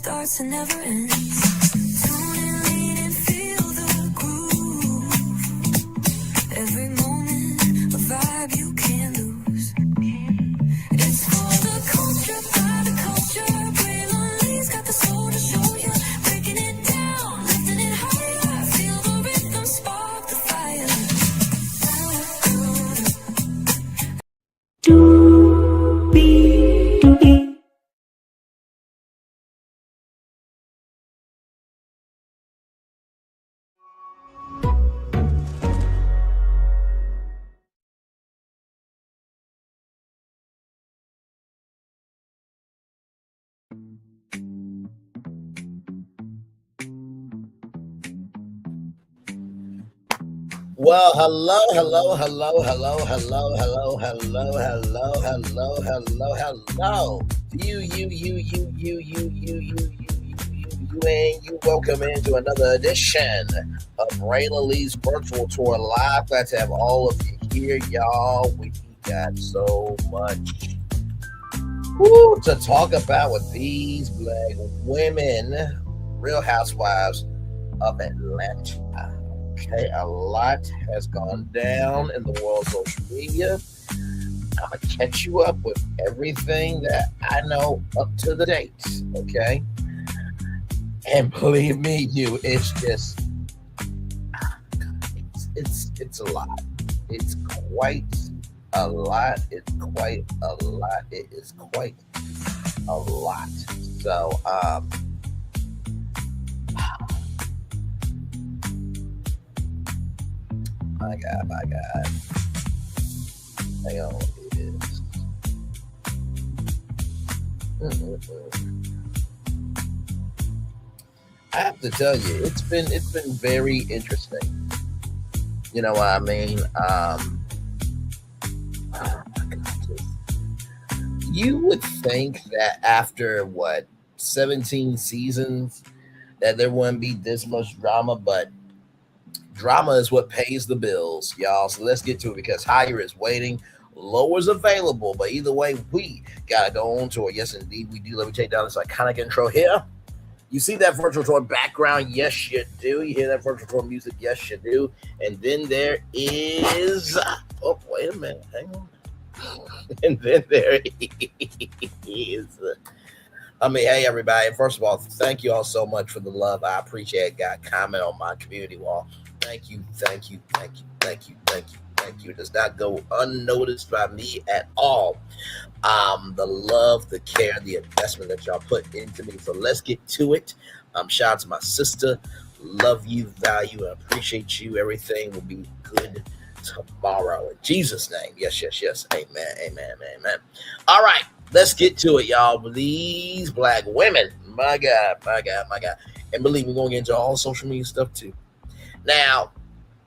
starts and never ends. Tune and lean and feel the groove. Every moment, a vibe you can't lose. It's for the culture, by the culture. Braylon got the soul to show you. Breaking it down, lifting it higher. Feel the rhythm, spark the fire. Well, hello, and you. Welcome into another edition of Rayla Lee's Virtual Tour Live. Glad to have all of you here, y'all. We got so much to talk about with these black women, Real Housewives of Atlanta. Okay, a lot has gone down in the world of social media. I'm going to catch you up with everything that I know up to the date, okay? And believe me, it's just, it's a lot. It's quite a lot. It's quite a lot. It is quite a lot. So, my God. Hang on, it is. I have to tell you, it's been very interesting. You know what I mean? You would think that after 17 seasons, that there wouldn't be this much drama, but drama is what pays the bills, y'all. So let's get to it because higher is waiting, lower is available. But either way, we gotta go on tour. Yes, indeed, we do. Let me take down this iconic intro here. You see that virtual tour background? Yes, you do. You hear that virtual tour music? Yes, you do. And then there is. Oh, wait a minute. Hang on. And then there is. Hey, everybody. First of all, thank you all so much for the love. I appreciate it. Got a comment on my community wall. Thank you. It does not go unnoticed by me at all. The love, the care, the investment that y'all put into me. So let's get to it. Shout out to my sister. Love you, value, and appreciate you. Everything will be good tomorrow. In Jesus' name. Yes. Amen. All right. Let's get to it, y'all. These black women. My God. And believe me, we're going to get into all social media stuff too. Now,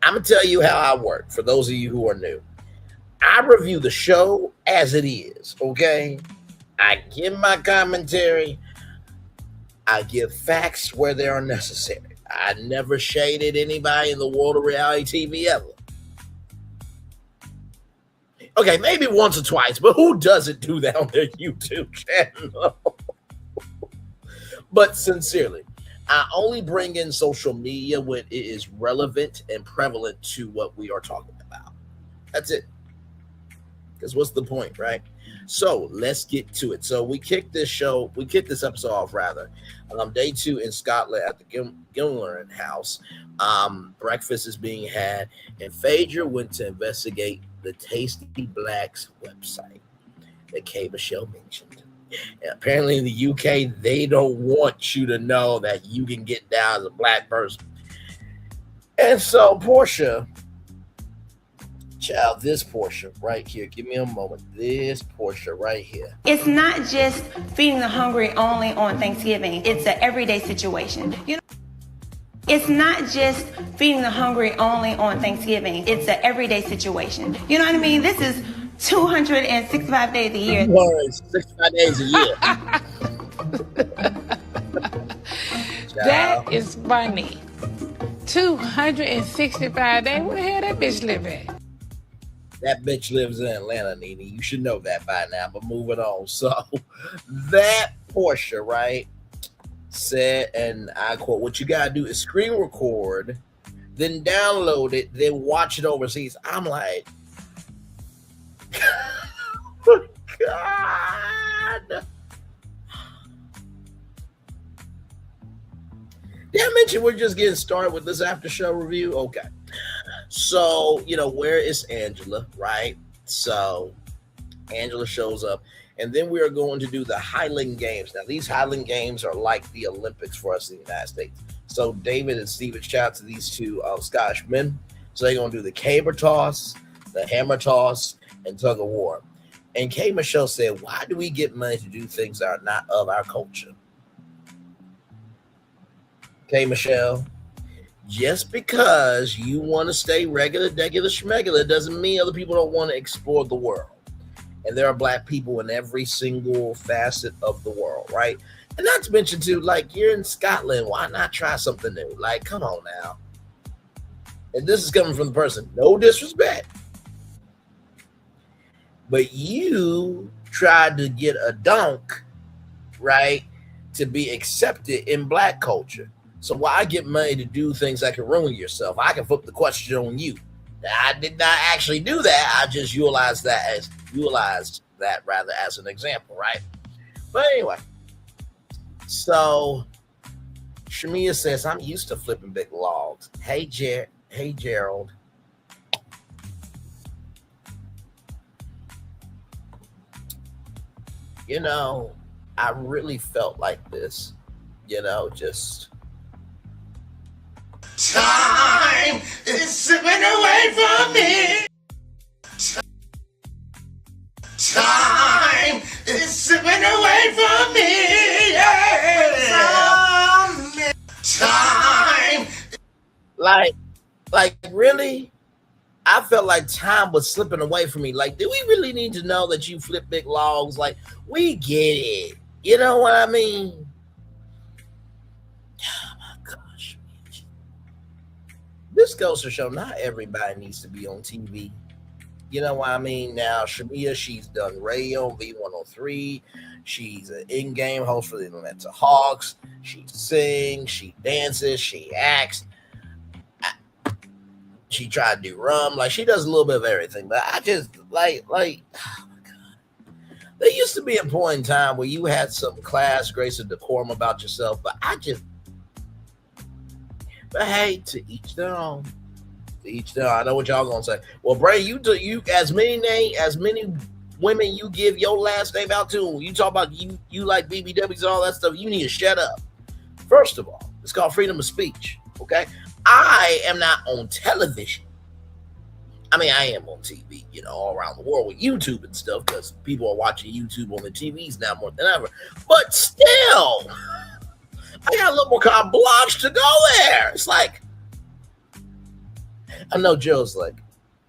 I'm going to tell you how I work for those of you who are new. I review the show as it is, okay? I give my commentary. I give facts where they are necessary. I never shaded anybody in the world of reality TV ever. Okay, maybe once or twice, but who doesn't do that on their YouTube channel? But sincerely, I only bring in social media when it is relevant and prevalent to what we are talking about. That's it. Because what's the point, right? So let's get to it. So we kicked this episode off rather. Day 2 in Scotland at the Gilliland House. Breakfast is being had, and Phaedra went to investigate the Tasty Blacks website that Kay Michelle mentioned. And apparently in the UK, they don't want you to know that you can get down as a black person. And so Portia, child, this Portia right here, give me a moment. This Portia right here. It's not just feeding the hungry only on Thanksgiving. It's an everyday situation. It's not just feeding the hungry only on Thanksgiving. It's an everyday situation. You know what I mean? This is 265 days a year. 265 days a year. That is funny. 265 days. Where the hell that bitch live at? That bitch lives in Atlanta, Nene. You should know that by now, but moving on. So that Portia, right? said, and I quote, "What you gotta do is screen record, then download it, then watch it overseas." I'm like, God. Did I mention we're just getting started with this after show review? Okay. So, where is Angela, right? So, Angela shows up, and then we are going to do the Highland Games. Now, these Highland Games are like the Olympics for us in the United States. So, David and Steven, shout out to these two Scottish men. So, they're going to do the caber toss, the hammer toss, and tug of war. And K. Michelle said, "Why do we get money to do things that are not of our culture?" K. Michelle, just because you want to stay regular, degular, schmegular doesn't mean other people don't want to explore the world. And there are Black people in every single facet of the world, right? And not to mention, too, like, you're in Scotland. Why not try something new? Like, come on now. And this is coming from the person, no disrespect, but you tried to get a dunk, right, to be accepted in Black culture. So why get money to do things that can ruin yourself? I can flip the question on you. I did not actually do that. I just utilized that as an example, right? But anyway, so Shamia says, "I'm used to flipping big logs." Hey, Gerald. I really felt like this, just time is slipping away from me. Time is slipping away from me. Yeah. Time. Like really? I felt like time was slipping away from me. Like, do we really need to know that you flip big logs? Like, we get it. You know what I mean? Oh my gosh. This goes to show not everybody needs to be on TV. You know what I mean? Now, Shamia, she's done radio on V103. She's an in-game host for the Atlanta Hawks. She sings, she dances, she acts. She tried to do rum. Like, she does a little bit of everything. But I just, like, oh my God. There used to be a point in time where you had some class, grace, and decorum about yourself. But hey, to each their own. To each their own. I know what y'all gonna say. Well, Bray, you as many women you give your last name out to. You talk about you like BBWs and all that stuff. You need to shut up. First of all, it's called freedom of speech. Okay. I am not on television. I mean, I am on TV, all around the world with YouTube and stuff, because people are watching YouTube on the TVs now more than ever. But still, I got a little more carte blanche to go there. It's like, I know Joe's like,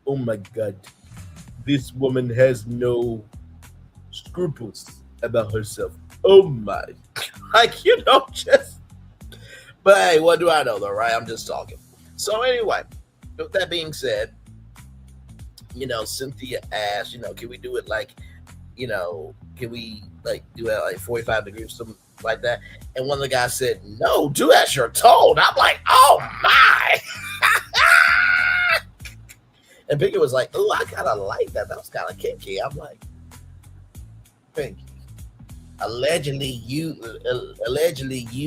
oh my God, this woman has no scruples about herself. Oh my, just. But hey, what do I know though, right? I'm just talking. So anyway, with that being said, Cynthia asked, can we do it like, can we like do it like 45 degrees, something like that? And one of the guys said, no, do as you're told. I'm like, oh my. And Pinky was like, oh, I kind of like that. That was kind of kinky. I'm like, Pinky. Allegedly, you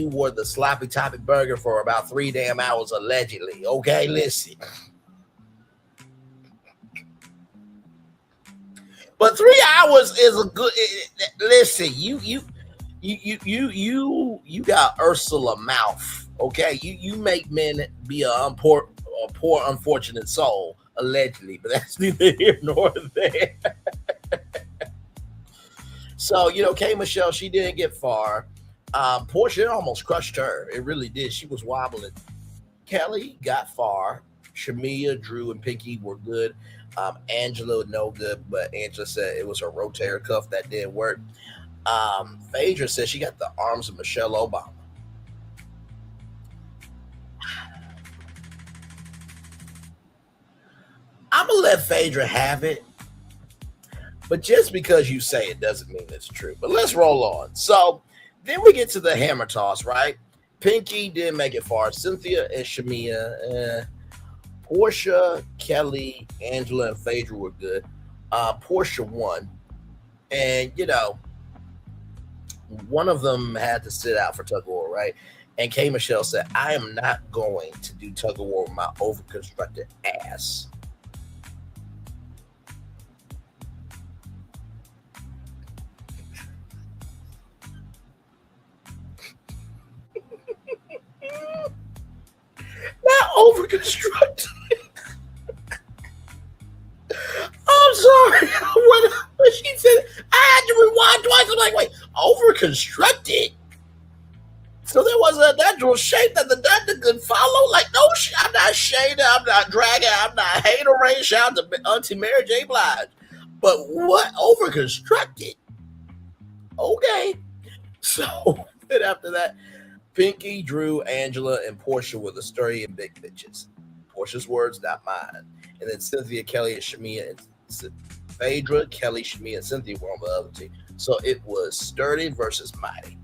were the sloppy toppy burger for about 3 damn hours. Allegedly, okay. Listen, but 3 hours is a good. Listen, you got Ursula mouth. Okay, you make men be a poor unfortunate soul. Allegedly, but that's neither here nor there. So, K. Michelle, she didn't get far. Portia almost crushed her. It really did. She was wobbling. Kelly got far. Shamia, Drew, and Pinky were good. Angela, no good, but Angela said it was her rotator cuff that didn't work. Phaedra said she got the arms of Michelle Obama. I'm going to let Phaedra have it. But just because you say it doesn't mean it's true. But let's roll on. So Then we get to the hammer toss, right? Pinky didn't make it far. Cynthia and Shamia, Portia, Kelly, Angela, and Phaedra were good. Portia won. And, one of them had to sit out for tug of war, right? And K. Michelle said, I am not going to do tug of war with my overconstructed ass. Not overconstructed. I'm sorry. When she said, I had to rewind twice. I'm like, wait, overconstructed? So there was a natural shape that the doctor could follow? Like, no, I'm not shading, I'm not dragging, I'm not haterade. Shout out to Auntie Mary J. Blige. But what? Overconstructed? Okay. So then after that, Pinky, Drew, Angela, and Portia were the sturdy and big bitches. Portia's words, not mine. And then Cynthia, Kelly, and Shamia, and Phaedra, Kelly, Shamia, and Cynthia were on the other team. So it was sturdy versus mighty.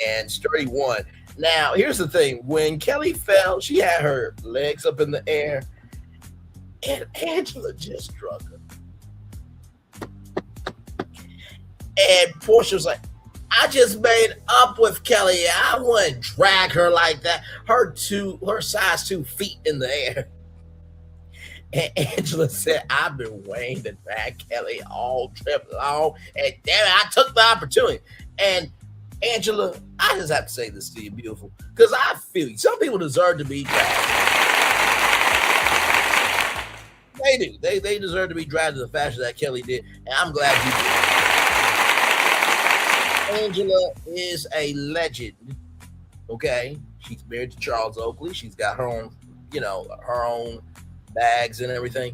And sturdy won. Now, here's the thing. When Kelly fell, she had her legs up in the air, and Angela just drug her. And Portia was like, I just made up with Kelly. I wouldn't drag her like that. Her size 2 feet in the air. And Angela said, I've been waiting to drag Kelly all trip long. And damn it, I took the opportunity. And Angela, I just have to say this to you, beautiful, because I feel you. Some people deserve to be dragged. They do. They deserve to be dragged in the fashion that Kelly did. And I'm glad you did. Angela is a legend. Okay, she's married to Charles Oakley. She's got her own, her own bags and everything.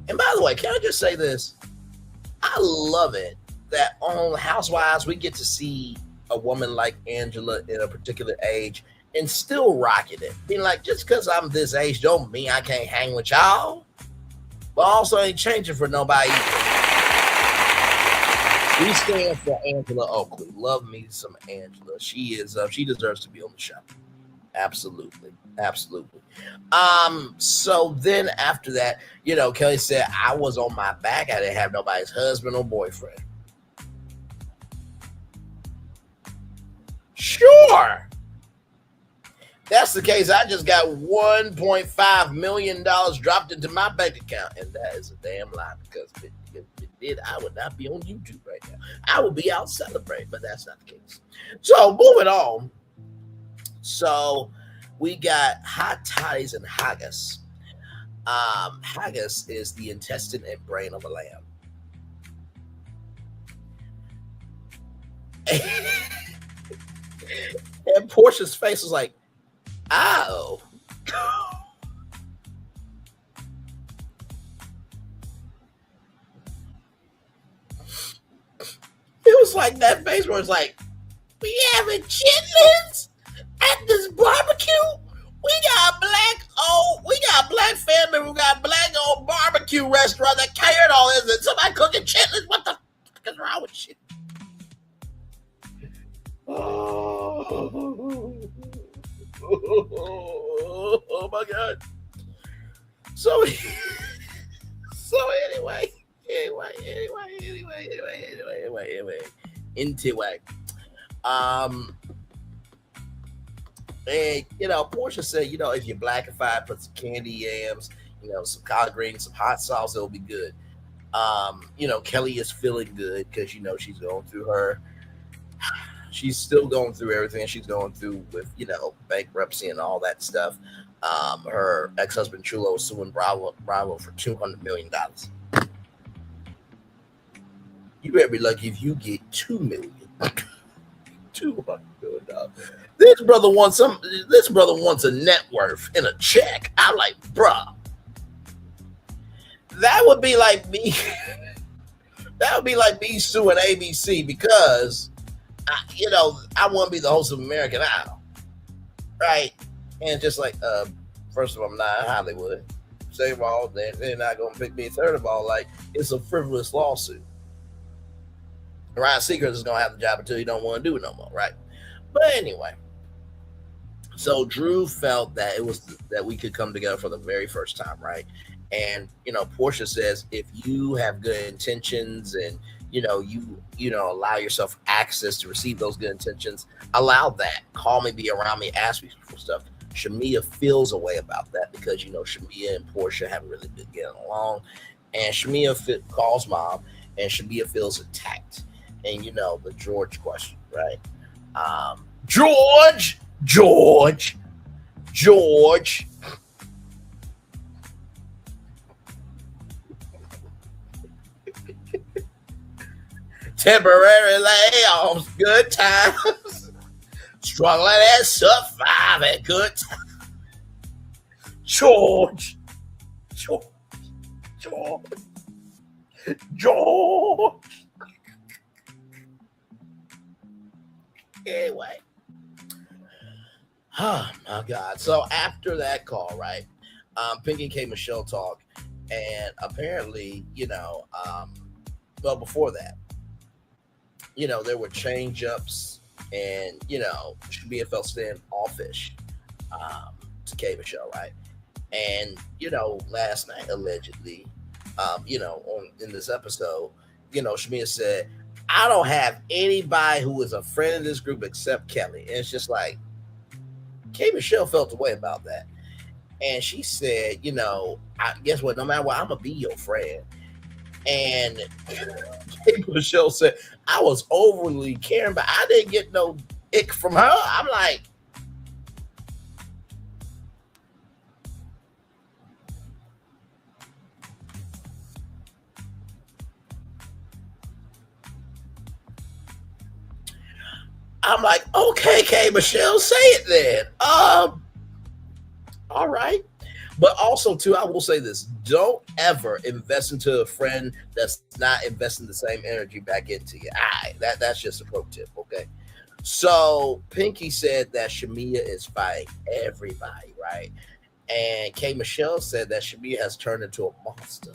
And by the way, can I just say this? I love it that on Housewives we get to see a woman like Angela in a particular age and still rocking it. Being like, just because I'm this age don't mean I can't hang with y'all. But also ain't changing for nobody. We stand for Angela Oakley. Love me some Angela. She deserves to be on the show. Absolutely. So then after that, Kelly said, I was on my back. I didn't have nobody's husband or boyfriend. Sure. That's the case. I just got $1.5 million dropped into my bank account. And that is a damn lie, because if it did, I would not be on YouTube right now. I would be out celebrating, but that's not the case. So moving on. So we got hot toddies and haggis. Haggis is the intestine and brain of a lamb. And Portia's face was like, ow. It was like that face where it's like, we having chitlins at this barbecue? We got black family. We got black old barbecue restaurant that catered all this. And somebody cooking chitlins. What the fuck is wrong with you? Oh my God. So anyway. And Portia said, if you blackify, put some candy yams, some collard greens, some hot sauce, it'll be good. Kelly is feeling good because she's going through she's still going through everything she's going through with bankruptcy and all that stuff. Her ex-husband Chulo is suing Bravo for $200 million. You better be lucky if you get $2 million. $200 million. This brother wants a net worth and a check. I'm like, bruh. That would be like me. That would be like me suing ABC because I want to be the host of American Idol. Right? And just like, first of all, I'm not in Hollywood. Second of all, they're not going to pick me. Third of all, like, it's a frivolous lawsuit. Ryan Seacrest is gonna have the job until he don't want to do it no more, right? But anyway, so Drew felt that it was that we could come together for the very first time, right? And Portia says if you have good intentions and you allow yourself access to receive those good intentions, allow that. Call me, be around me, ask me for stuff. Shamia feels a way about that because Shamia and Portia haven't really been getting along, and Shamia calls mom, and Shamia feels attacked. And the George question, right? George. Temporary layoffs, good times. Struggling and surviving, good times. George. Anyway. Oh my God. So after that call, right? Pinky and K Michelle talk, and apparently, before that, there were change ups, and Shamia felt standoffish to K Michelle, right? And last night allegedly, in this episode, Shamia said, I don't have anybody who is a friend of this group except Kelly. And it's just like K Michelle felt the way about that. And she said, guess what? No matter what, I'm gonna be your friend. And K Michelle said, I was overly caring, but I didn't get no ick from her. I'm like, okay, K Michelle, say it then. All right. But also, too, I will say this. Don't ever invest into a friend that's not investing the same energy back into you. That's just a pro tip, okay? So Pinky said that Shamia is fighting everybody, right? And K Michelle said that Shamia has turned into a monster.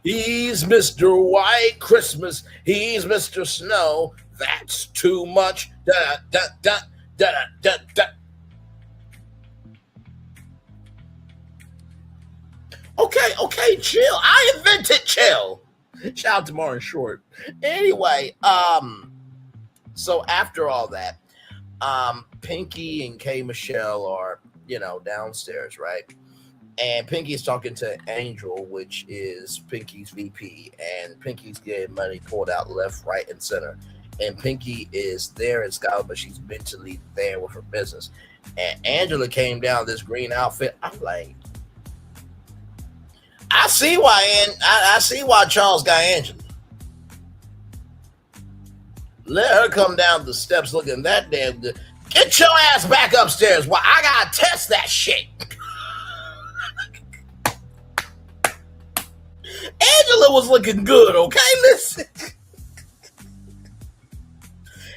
He's Mr. White Christmas. He's Mr. Snow. That's too much. Da, da, da, da, da, da. Okay, chill. I invented chill. Shout out to Martin Short. Anyway, so after all that, Pinky and K Michelle are, downstairs, right? And Pinky's talking to Angel, which is Pinky's VP, and Pinky's getting money pulled out left, right, and center. And Pinky is there in Scotland, but she's mentally there with her business. And Angela came down this green outfit. I'm like, I see why Charles got Angela. Let her come down the steps looking that damn good. Get your ass back upstairs. Well, I gotta test that shit. Angela was looking good, okay? Listen.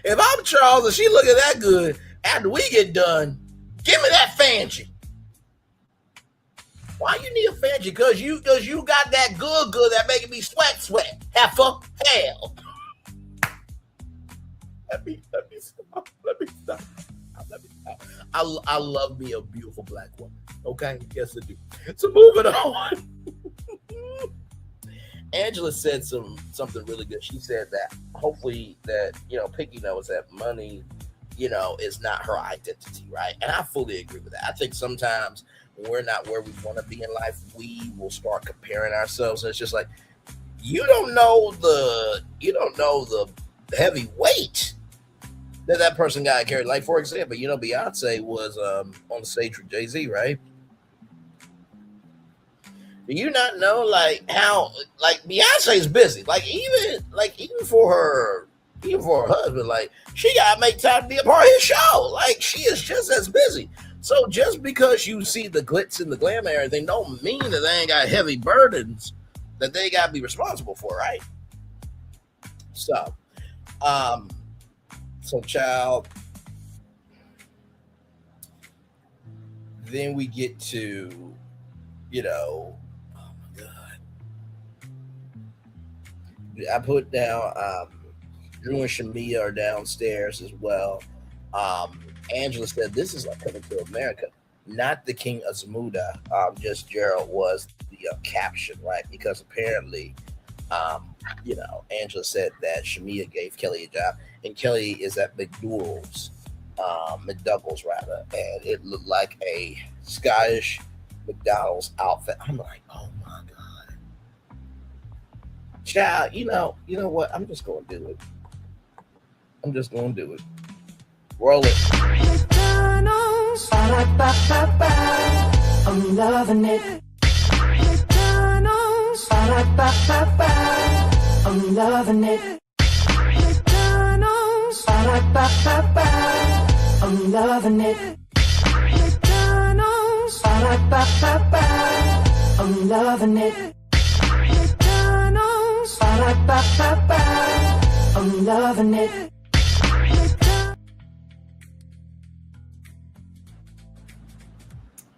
If I'm Charles and she looking that good, after we get done, give me that Fancy. Why you need a Fancy? Because you got that good that making me sweat. Heifer, hell. Let me stop. I love me a beautiful black woman. Okay? Yes, I do. So moving on. Angela said something really good. She said that hopefully that, Pinky knows that money, is not her identity, right? And I fully agree with that. I think sometimes when we're not where we want to be in life, we will start comparing ourselves. And it's just like, you don't know the heavy weight that person got carried. Like, for example, Beyonce was on the stage with Jay-Z, right? Do you not know how Beyonce's busy? Even for her husband, she gotta make time to be a part of his show. She is just as busy. So just because you see the glitz and the glam and everything, don't mean that they ain't got heavy burdens that they gotta be responsible for, right? So, child. Then we get to, oh my God. I put down Drew and Shamia are downstairs as well. Angela said this is like coming to America, not the King of Zamuda. Just Gerald was the caption, right? Because apparently, Angela said that Shamia gave Kelly a job, and Kelly is at McDougal's rather, and it looked like a Scottish McDonald's outfit. I'm like, oh my god, child, you know what? I'm just gonna do it. Roll it. McDonald's, ba-da-ba-ba-ba. I'm loving it. McDonald's, ba-da-ba-ba-ba. I'm loving it. McDonald's, ba-da-ba-ba-ba. I'm loving it. McDonald's, ba-da-ba-ba-ba. I'm loving it. McDonald's, ba-da-ba-ba-ba. I'm loving it.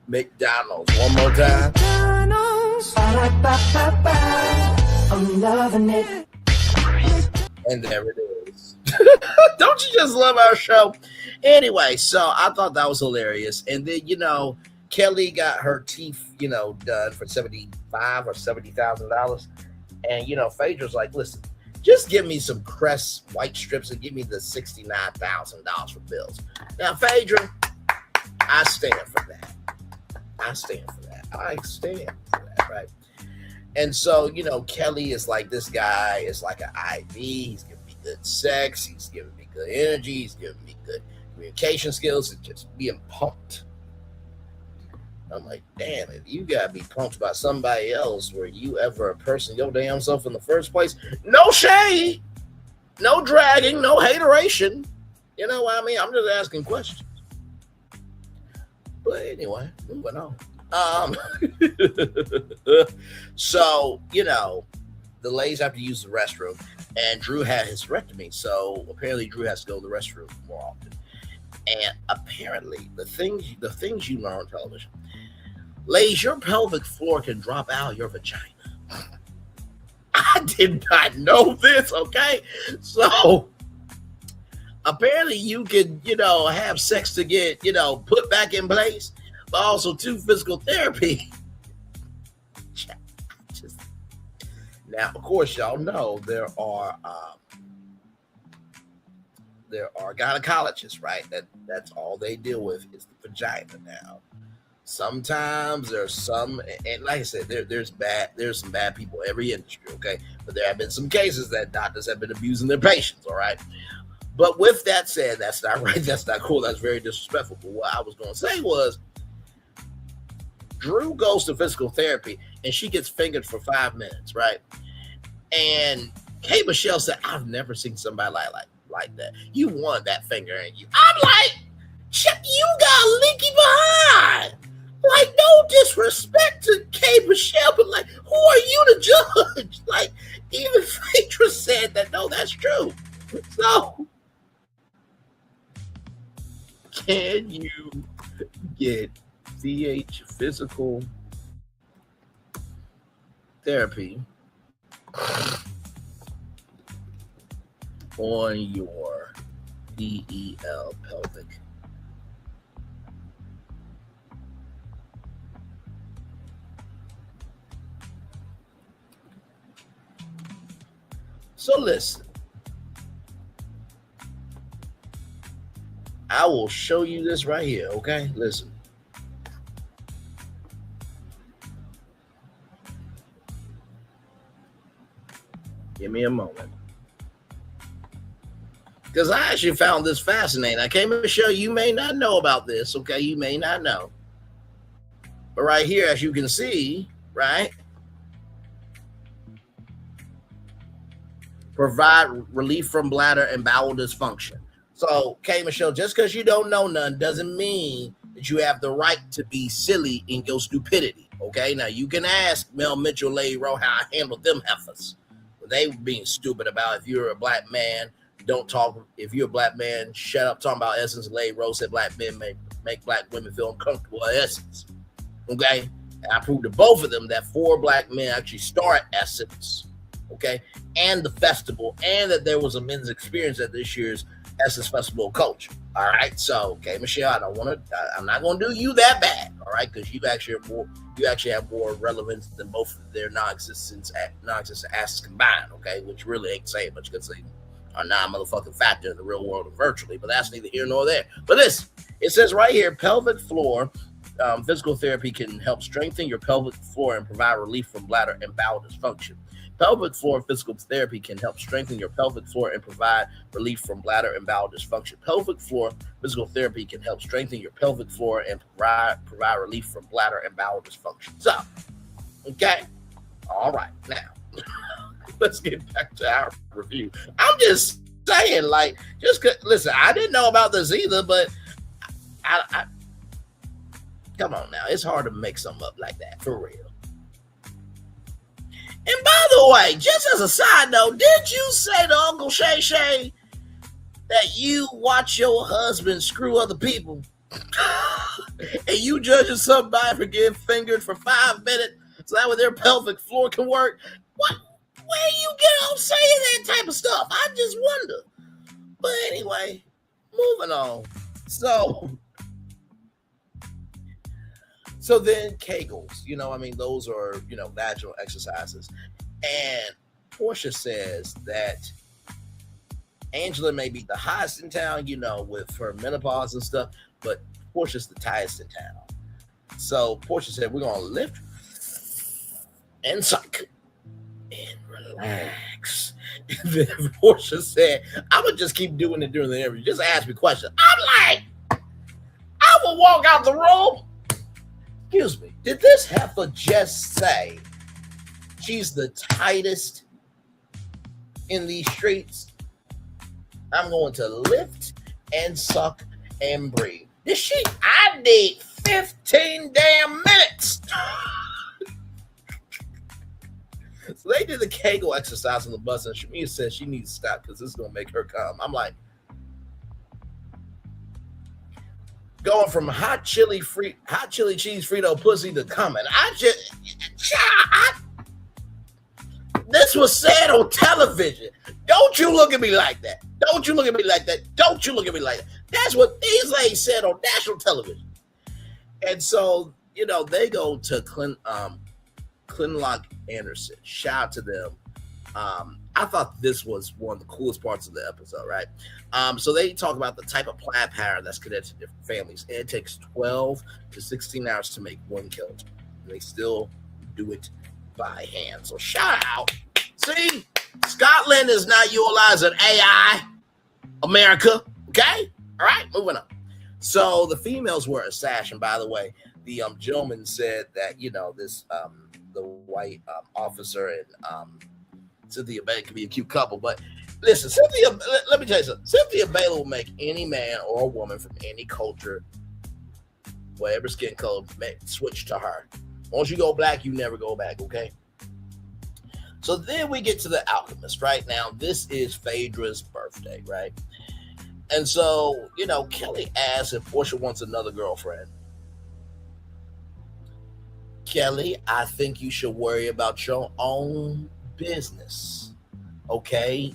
McDonald's. One more time. McDonald's, ba-da-ba-ba-ba. I'm loving it. And there it is. Don't you just love our show? Anyway, so I thought that was hilarious. And then, Kelly got her teeth, done for $75,000 or $70,000. And, Phaedra's like, listen, just give me some Crest white strips and give me the $69,000 for bills. Now, Phaedra, I stand for that. Right? And so, Kelly is like, this guy is like an IV. He's giving me good sex. He's giving me good energy. He's giving me good communication skills. And just being pumped. I'm like, damn, if you got to be pumped by somebody else, were you ever a person your damn self in the first place? No shade. No dragging. No hateration. You know what I mean? I'm just asking questions. But anyway, moving on. So, the ladies have to use the restroom, and Drew had his hysterectomy, so apparently Drew has to go to the restroom more often. And apparently, the things you learn on television, ladies, your pelvic floor can drop out of your vagina. I did not know this, okay? So apparently you can, have sex to get, put back in place, but also to physical therapy. Now, of course, y'all know there are gynecologists, right? That's all they deal with is the vagina now. Sometimes there's some, and like I said, there's some bad people in every industry, okay? But there have been some cases that doctors have been abusing their patients, all right? But with that said, that's not right. That's not cool. That's very disrespectful. But what I was going to say was, Drew goes to physical therapy and she gets fingered for 5 minutes, right? And K. Michelle said, I've never seen somebody like that. You won that finger, and you. I'm like, you got leaky behind. Like, no disrespect to K. Michelle, but like, who are you to judge? Like, even Phaedra said that, no, that's true. So, can you get VH physical therapy on your DEL pelvic? So listen, I will show you this right here, okay? Listen. Give me a moment. Because I actually found this fascinating. I came to show you may not know about this, okay? You may not know. But right here, as you can see, right? Provide relief from bladder and bowel dysfunction. So, K. Michelle, just because you don't know none doesn't mean that you have the right to be silly in your stupidity, okay? Now, you can ask Mel Mitchell, Lady Rowe, how I handled them heifers. They were being stupid about if you're a black man, don't talk. If you're a black man, shut up talking about Essence. Lady Rose said black men make black women feel uncomfortable at Essence. Okay? And I proved to both of them that 4 black men actually start Essence. okay, and the festival, and that there was a men's experience at this year's Essence Festival of Culture. All right, so okay, Michelle, I don't want to. I'm not going to do you that bad, all right, because you actually have more relevance than both of their non-existent assets combined, okay, which really ain't saying much because they are not a motherfucking factor in the real world and virtually. But that's neither here nor there. But this, it says right here, pelvic floor. Physical therapy can help strengthen your pelvic floor and provide relief from bladder and bowel dysfunction. Pelvic floor physical therapy can help strengthen your pelvic floor and provide relief from bladder and bowel dysfunction. Pelvic floor physical therapy can help strengthen your pelvic floor and provide relief from bladder and bowel dysfunction. So, okay, all right, now let's get back to our review. I'm just saying, like, listen, I didn't know about this either, but I come on now, it's hard to make something up like that for real. And by the way, just as a side note, did you say to Uncle Shay Shay that you watch your husband screw other people and you judging somebody for getting fingered for 5 minutes so that way their pelvic floor can work? What? Where you get on saying that type of stuff? I just wonder. But anyway, moving on. So then Kegels, those are, vaginal exercises. And Portia says that Angela may be the hottest in town, with her menopause and stuff, but Portia's the tightest in town. So Portia said, we're going to lift and suck and relax. And then Portia said, I'm going to just keep doing it during the interview. Just ask me questions. I'm like, I will walk out the room. Excuse me, did this heifer just say she's the tightest in these streets? I'm going to lift and suck and breathe. I need 15 damn minutes. So they did the Kegel exercise on the bus, and Shamia said she needs to stop because this is going to make her come. I'm like, going from hot chili cheese Frito pussy to coming. This was said on television. Don't you look at me like that. Don't you look at me like that. Don't you look at me like that. That's what these ladies said on national television. And so, they go to Clinlock Anderson. Shout out to them. I thought this was one of the coolest parts of the episode, right? So they talk about the type of plaid pattern that's connected to different families. And it takes 12 to 16 hours to make one kilt. And they still do it by hand. So shout out. See, Scotland is not utilizing AI. America, okay? All right, moving on. So the females were a sash. And by the way, the gentleman said that, this the white officer and Cynthia Bailey could be a cute couple, but listen, Cynthia, let me tell you something. Cynthia Bailey will make any man or a woman from any culture, whatever skin color, switch to her. Once you go black, you never go back, okay? So then we get to the Alchemist, right? Now, this is Phaedra's birthday, right? And so, Kelly asks if Portia wants another girlfriend. Kelly, I think you should worry about your own business, okay?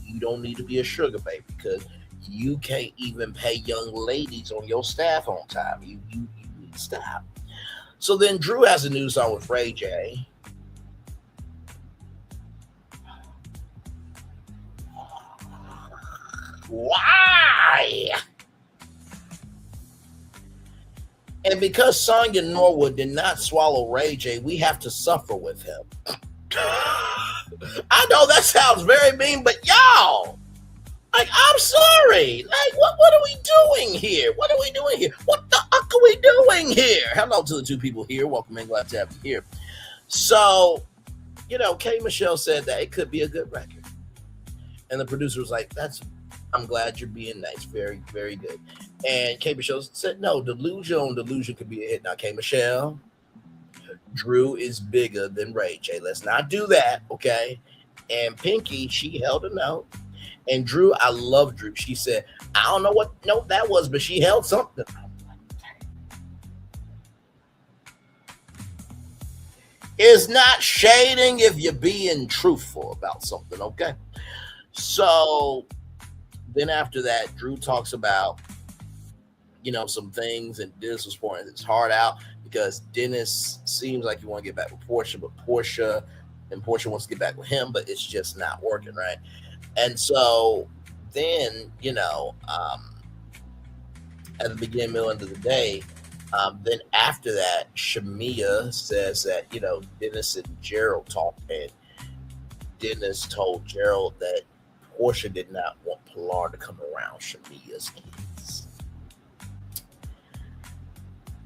You don't need to be a sugar baby because you can't even pay young ladies on your staff on time. You need to stop. So then Drew has a new song with Ray J. Why? And because Sonya Norwood did not swallow Ray J, we have to suffer with him. I know that sounds very mean, but y'all, like, I'm sorry. Like, what are we doing here? What are we doing here? What the fuck are we doing here? Hello to the two people here. Welcome in. Glad to have you here. So, K. Michelle said that it could be a good record. And the producer was like, I'm glad you're being nice. Very, very good. And K. Michelle said, no, Delusion on Delusion could be a hit. Now, K. Michelle, Drew is bigger than Ray J. Let's not do that, okay? And Pinky, she held a note. And Drew, I love Drew. She said, I don't know what note that was, but she held something. It's not shading if you're being truthful about something, okay? So then after that, Drew talks about, some things, and Dennis was pouring his heart out because Dennis seems like he want to get back with Portia, but Portia wants to get back with him, but it's just not working, right? And so then, at the beginning, middle, end of the day, then after that, Shamia says that, Dennis and Gerald talked, and Dennis told Gerald that Portia did not want Pilar to come around Shamia's kids.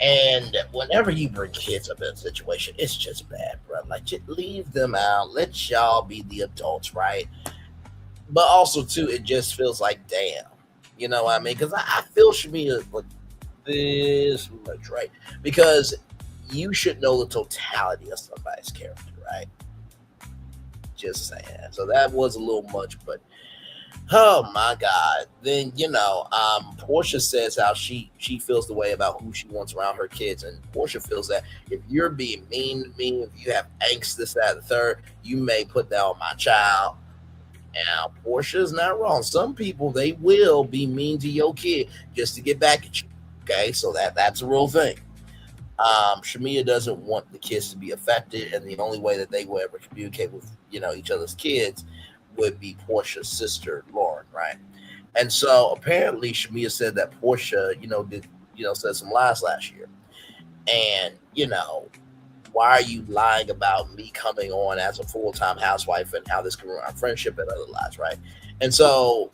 And whenever you bring kids up in a situation, it's just bad, bro. Like, just leave them out. Let y'all be the adults, right? But also, too, it just feels like, damn. You know what I mean? Because I feel Shamia like this much, right? Because you should know the totality of somebody's character, right? Just saying. So that was a little much, but oh my God. Then, Portia says how she feels the way about who she wants around her kids. And Portia feels that if you're being mean to me, if you have angst, this, that, the third, you may put that on my child. Now, Portia's not wrong. Some people, they will be mean to your kid just to get back at you. Okay, so that's a real thing. Shamia doesn't want the kids to be affected, and the only way that they will ever communicate with, each other's kids would be Portia's sister, Lauren, right? And so apparently Shamia said that Portia, said some lies last year. And, why are you lying about me coming on as a full-time housewife and how this can ruin our friendship and other lies, right? And so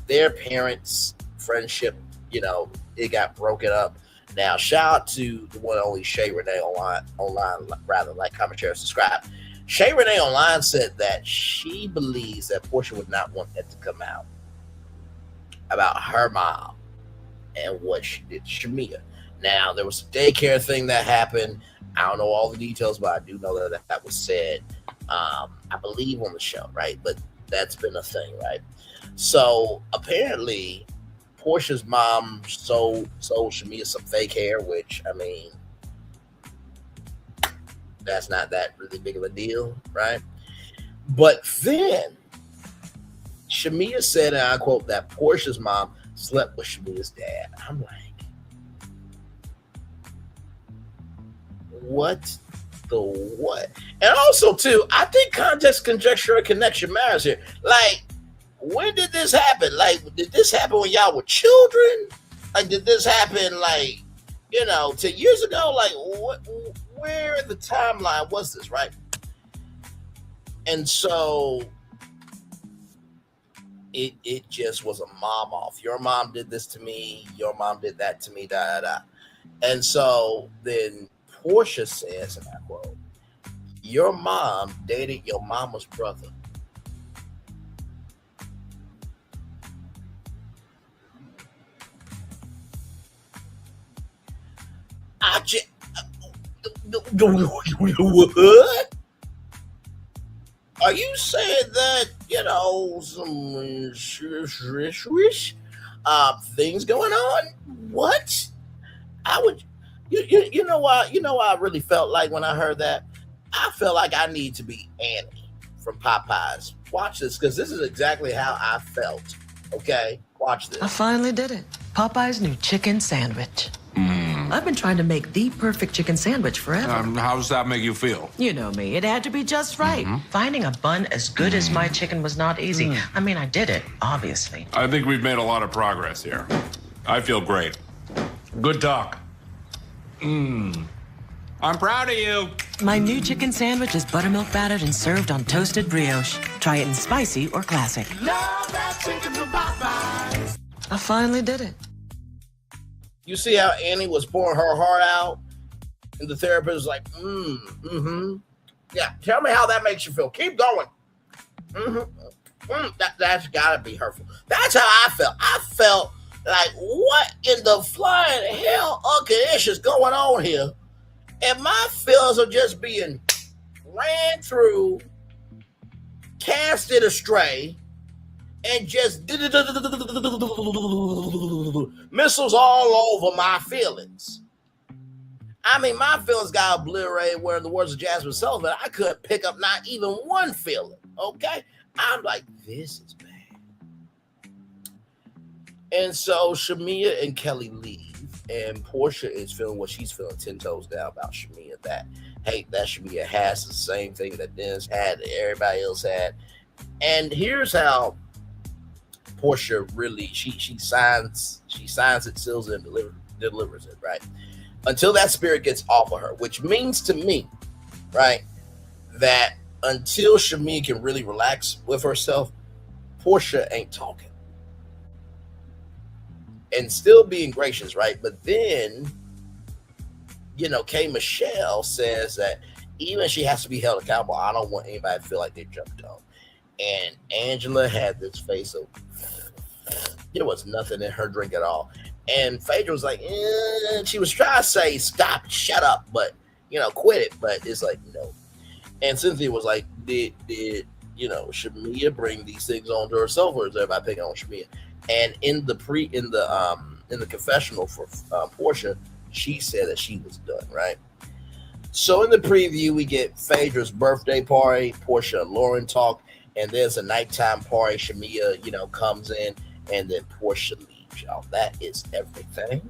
their parents' friendship, it got broken up. Now, shout out to the one and only Shay Renee online, rather, like, comment, share, subscribe. Shay Renee online said that she believes that Portia would not want that to come out about her mom and what she did to Shamia. Now, there was a daycare thing that happened. I don't know all the details, but I do know that was said, I believe, on the show, right? But that's been a thing, right? So apparently, Portia's mom sold Shamia some fake hair, which, I mean, that's not that really big of a deal, right? But then Shamia said, and I quote, that Portia's mom slept with Shamia's dad. I'm like, what the what? And also, too, I think context, conjecture, and connection matters here. Like, when did this happen? Like, did this happen when y'all were children? Like, did this happen, 10 years ago? Like, where in the timeline was this, right? And so it just was a mom off. Your mom did this to me. Your mom did that to me, da, da, da. And so then Portia says, and I quote, your mom dated your mama's brother. What? Are you saying that, some things going on? What? I would, you know why I really felt like when I heard that? I felt like I need to be Annie from Popeyes. Watch this, because this is exactly how I felt. Okay? Watch this. I finally did it. Popeye's new chicken sandwich. I've been trying to make the perfect chicken sandwich forever. How does that make you feel? You know me. It had to be just right. Finding a bun as good as my chicken was not easy. I mean, I did it, obviously. I think we've made a lot of progress here. I feel great. Good talk. I'm proud of you. My new chicken sandwich is buttermilk battered and served on toasted brioche. Try it in spicy or classic. Love that chicken from Popeyes. I finally did it. You see how Annie was pouring her heart out? And the therapist was like, yeah, tell me how that makes you feel. Keep going. That's got to be hurtful. That's how I felt. I felt like, what in the flying hell, Uncle Ish, is going on here? And my feelings are just being ran through, casted astray, and just missiles all over my feelings. I mean, my feelings got obliterated where in the words of Jasmine Sullivan, I couldn't pick up not even one feeling. Okay. I'm like, this is bad. And so Shamia and Kelly leave, and Portia is feeling what she's feeling 10 toes down about Shamia. That hate that Shamia has the same thing that Dennis had, that everybody else had. And here's how Portia really she signs it, seals it, and delivers it, right? Until that spirit gets off of her, which means to me, right, that until Shamia can really relax with herself, Portia ain't talking. And still being gracious, right? But then, K. Michelle says that even she has to be held accountable. I don't want anybody to feel like they jumped on. And Angela had this face of, there was nothing in her drink at all. And Phaedra was like, she was trying to say, stop, shut up, but, quit it. But it's like, no. And Cynthia was like, did Shamia bring these things onto herself, or is everybody picking on Shamia? And in the confessional for Portia, she said that she was done, right? So in the preview, we get Phaedra's birthday party, Portia and Lauren talk, and there's a nighttime party. Shamia, comes in, and then Portia leaves, y'all. That is everything.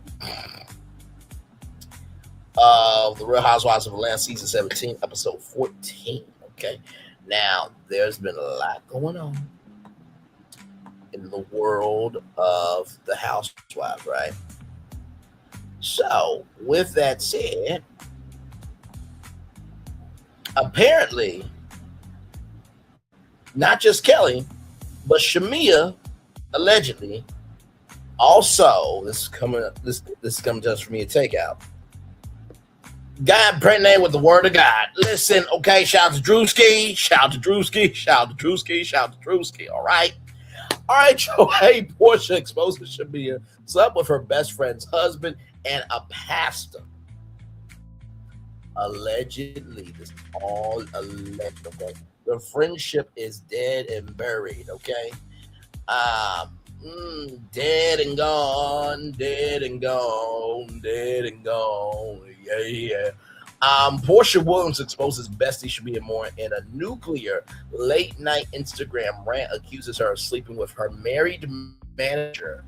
The Real Housewives of Atlanta, season 17, episode 14. Okay. Now, there's been a lot going on in the world of the Housewives, right? So, with that said, apparently, not just Kelly, but Shamia, allegedly, also, this is coming just for me to take out, got pregnant with the word of God. Listen, okay, shout out to Drewski, all right? All right, Joe. Hey, Portia exposes Shamia slept with her best friend's husband and a pastor. Allegedly, this is all alleged. Okay, the friendship is dead and buried. Okay, dead and gone. Yeah. Portia Williams exposes bestie Shamia Moore in a nuclear late-night Instagram rant, accuses her of sleeping with her married manager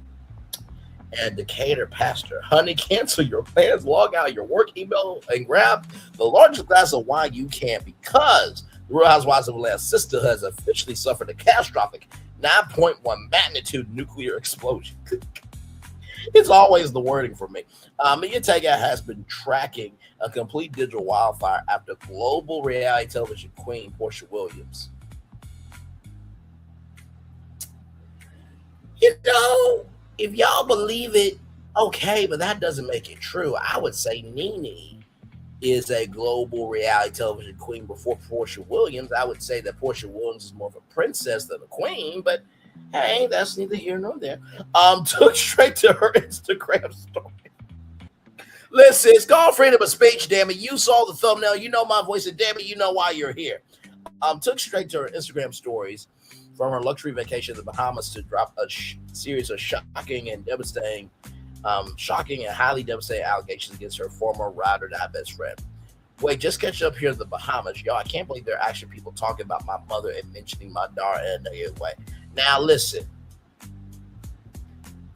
and Decatur pastor. Honey, cancel your plans, log out your work email, and grab the largest glass of wine you can, because the Real Housewives of Atlanta sisterhood has officially suffered a catastrophic 9.1 magnitude nuclear explosion. It's always the wording for me. Mia Tega has been tracking a complete digital wildfire after global reality television queen Portia Williams. If y'all believe it, okay, but that doesn't make it true. I would say Nene is a global reality television queen before Portia Williams. I would say that Portia Williams is more of a princess than a queen, but hey, that's neither here nor there. Took straight to her Instagram story. Listen, it's called freedom of speech, damn it. You saw the thumbnail. You know my voice, and damn it, you know why you're here. Took straight to her Instagram stories from her luxury vacation in the Bahamas to drop a series of shocking and highly devastating allegations against her former ride or die best friend. Wait, just catch up here in the Bahamas. Y'all, I can't believe there are actually people talking about my mother and mentioning my daughter in a negative way. Now, listen.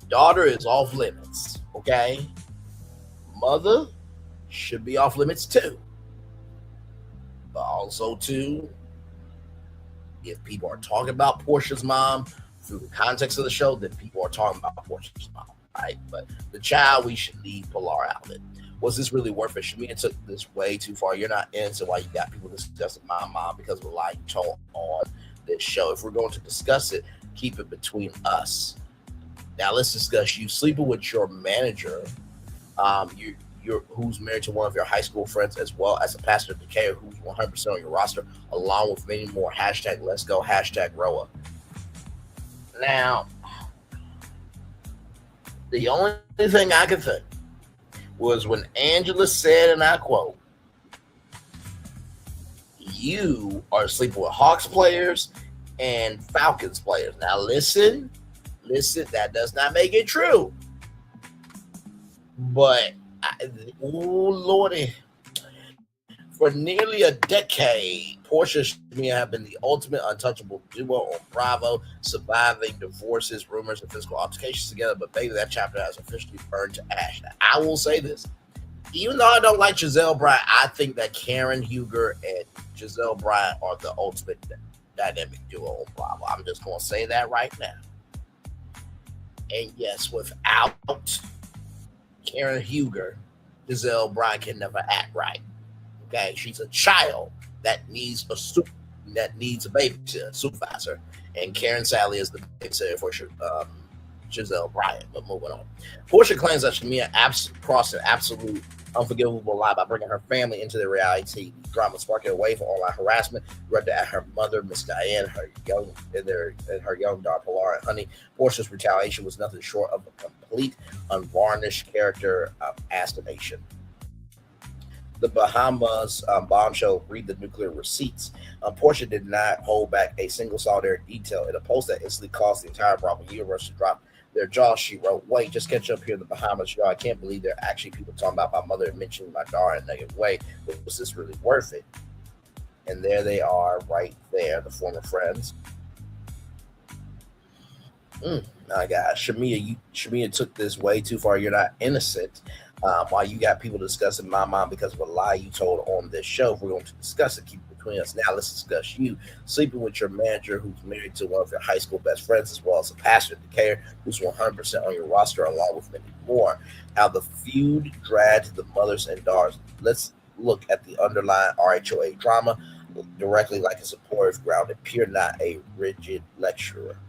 Daughter is off limits, okay? Mother should be off limits too. But also, too, if people are talking about Portia's mom through the context of the show, then people are talking about Portia's mom, right? But the child, we should leave Pilar out of it. Was this really worth it? Shamia took this way too far. You're not in, so why you got people discussing my mom because of a lie you told on this show? If we're going to discuss it, keep it between us. Now let's discuss you sleeping with your manager, who's married to one of your high school friends, as well as a pastor of Decatur who's 100% on your roster, along with many more. Hashtag let's go, hashtag Roa. Now, the only thing I could think was when Angela said, and I quote, "You are sleeping with Hawks players and Falcons players." Now listen, that does not make it true. But Oh Lordy. For nearly a decade, Portia and Shamia have been the ultimate untouchable duo on Bravo, surviving divorces, rumors, and physical altercations together. But baby, that chapter has officially burned to ash. Now, I will say this. Even though I don't like Giselle Bryant, I think that Karen Huger and Giselle Bryant are the ultimate dynamic duo on Bravo. I'm just going to say that right now. And yes, without Karen Huger, Giselle Bryant can never act right. Okay, she's a child that needs a babysitter, supervisor, and Karen Sally is the babysitter for Giselle Bryant. But moving on, Portia claims that Shamia crossed an absolute unforgivable lie by bringing her family into the reality drama, sparking a wave of online harassment directed at her mother, Miss Diane, her young daughter Pilar and Honey. Portia's retaliation was nothing short of a complete, unvarnished character assassination. The Bahamas bombshell read the nuclear receipts. Portia did not hold back a single solitary detail in a post that instantly caused the entire Bravo universe to drop their jaws. She wrote, "Wait, just catch up here in the Bahamas, y'all. I can't believe there are actually people talking about my mother and mentioning my daughter in a negative way. Was this really worth it?" And there they are, right there, the former friends. My God, Shamia took this way too far. You're not innocent. While you got people discussing my mom because of a lie you told on this show, if we're going to discuss it, keep it between us. Now let's discuss you sleeping with your manager who's married to one of your high school best friends, as well as a pastor at Decatur who's 100% on your roster, along with many more. How the feud dragged the mothers and daughters. Let's look at the underlying RHOA drama directly, like a supportive, grounded peer, not a rigid lecturer.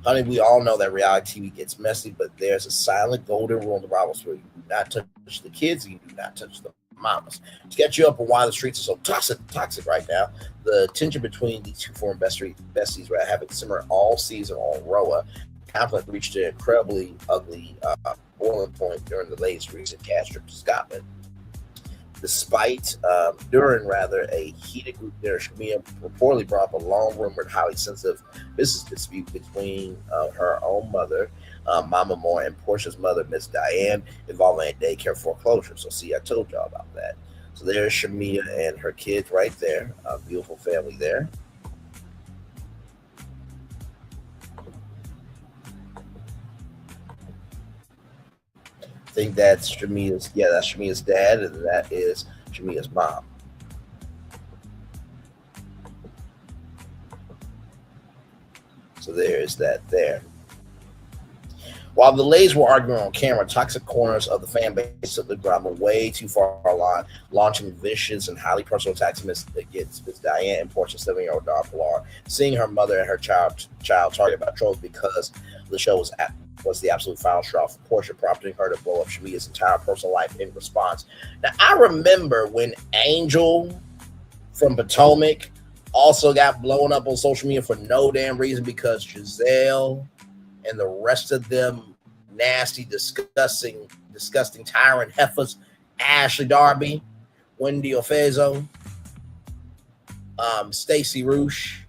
Honey, we all know that reality TV gets messy, but there's a silent golden rule in the Bible where you do not touch the kids and you do not touch the mamas. To catch you up on why the streets are so toxic right now, the tension between these two former besties were having simmered all season on Roa. Conflict reached an incredibly ugly boiling point during the latest recent cast trip to Scotland. During a heated group dinner, Shamia reportedly brought up a long-rumored, highly sensitive business dispute between her own mother, Mama Moore, and Portia's mother, Miss Diane, involving a daycare foreclosure. So, see, I told y'all about that. So there's Shamia and her kids right there, a beautiful family there. I think that's Shamia's dad, and that is Shamia's mom. So there's that there. While the ladies were arguing on camera, toxic corners of the fan base took the drama way too far along, launching vicious and highly personal attacks against Miss Diane and Portia's 7-year-old daughter Pilar. Seeing her mother and her child targeted by trolls because the show was the absolute final straw for Portia, prompting her to blow up Shamia's entire personal life in response. Now, I remember when Angel from Potomac also got blown up on social media for no damn reason because Giselle and the rest of them nasty, disgusting tyrant heifers, Ashley Darby, Wendy Ofezo, Stacey Roosh,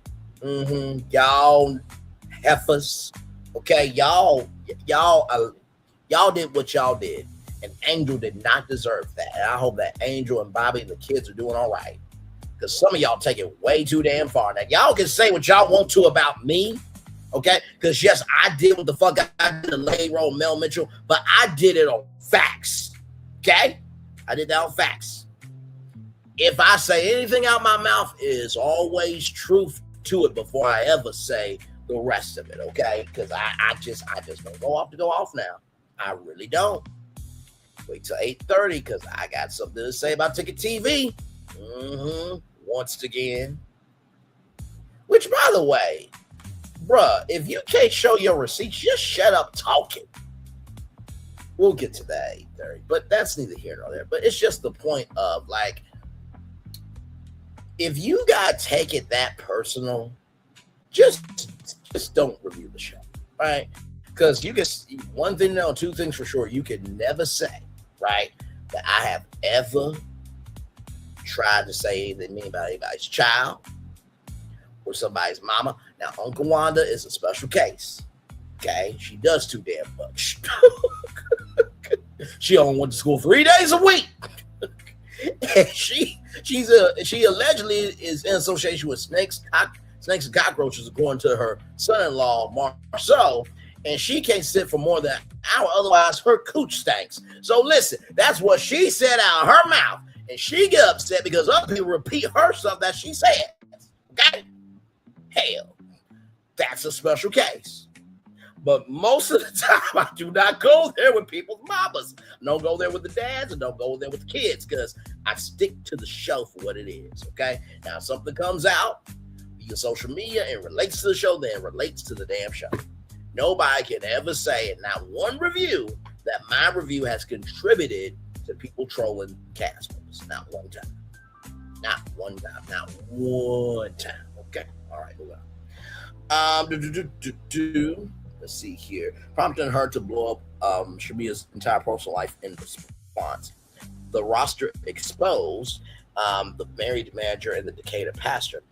y'all heifers. Okay, y'all did what y'all did, and Angel did not deserve that. And I hope that Angel and Bobby and the kids are doing all right, because some of y'all take it way too damn far. Now, y'all can say what y'all want to about me, okay? Because, yes, I did what the fuck I did to Lay Roll Mel Mitchell, but I did it on facts, okay? I did that on facts. If I say anything out my mouth, is always truth to it before I ever say the rest of it, okay? Because I just don't go off now. I really don't. Wait till 8:30 because I got something to say about Ticket TV. Once again. Which, by the way, bruh, if you can't show your receipts, just shut up talking. We'll get to that 8:30, but that's neither here nor there. But it's just the point of, like, if you gotta take it that personal, just don't review the show, right? Because you can, one thing, no, two things for sure, you can never say, right, that I have ever tried to say anything about anybody's child or somebody's mama. Now, Uncle Wanda is a special case, okay? She does too damn much. She only went to school 3 days a week. And she allegedly is in association with snakes and cockroaches, according to her son-in-law, Marceau, and she can't sit for more than an hour, otherwise her cooch stinks. So listen, that's what she said out of her mouth, and she get upset because other people repeat her stuff that she said. Okay? Hell, that's a special case. But most of the time, I do not go there with people's mamas. I don't go there with the dads, and don't go there with the kids, because I stick to the show for what it is, okay? Now, if something comes out via social media and relates to the show, then it relates to the damn show. Nobody can ever say, in not one review, that my review has contributed to people trolling cast members. Not one time. Not one time. Not one time. Okay. All right, move on. Let's see here. Prompting her to blow up Shamia's entire personal life in response. The roster exposed the married manager and the Decatur pastor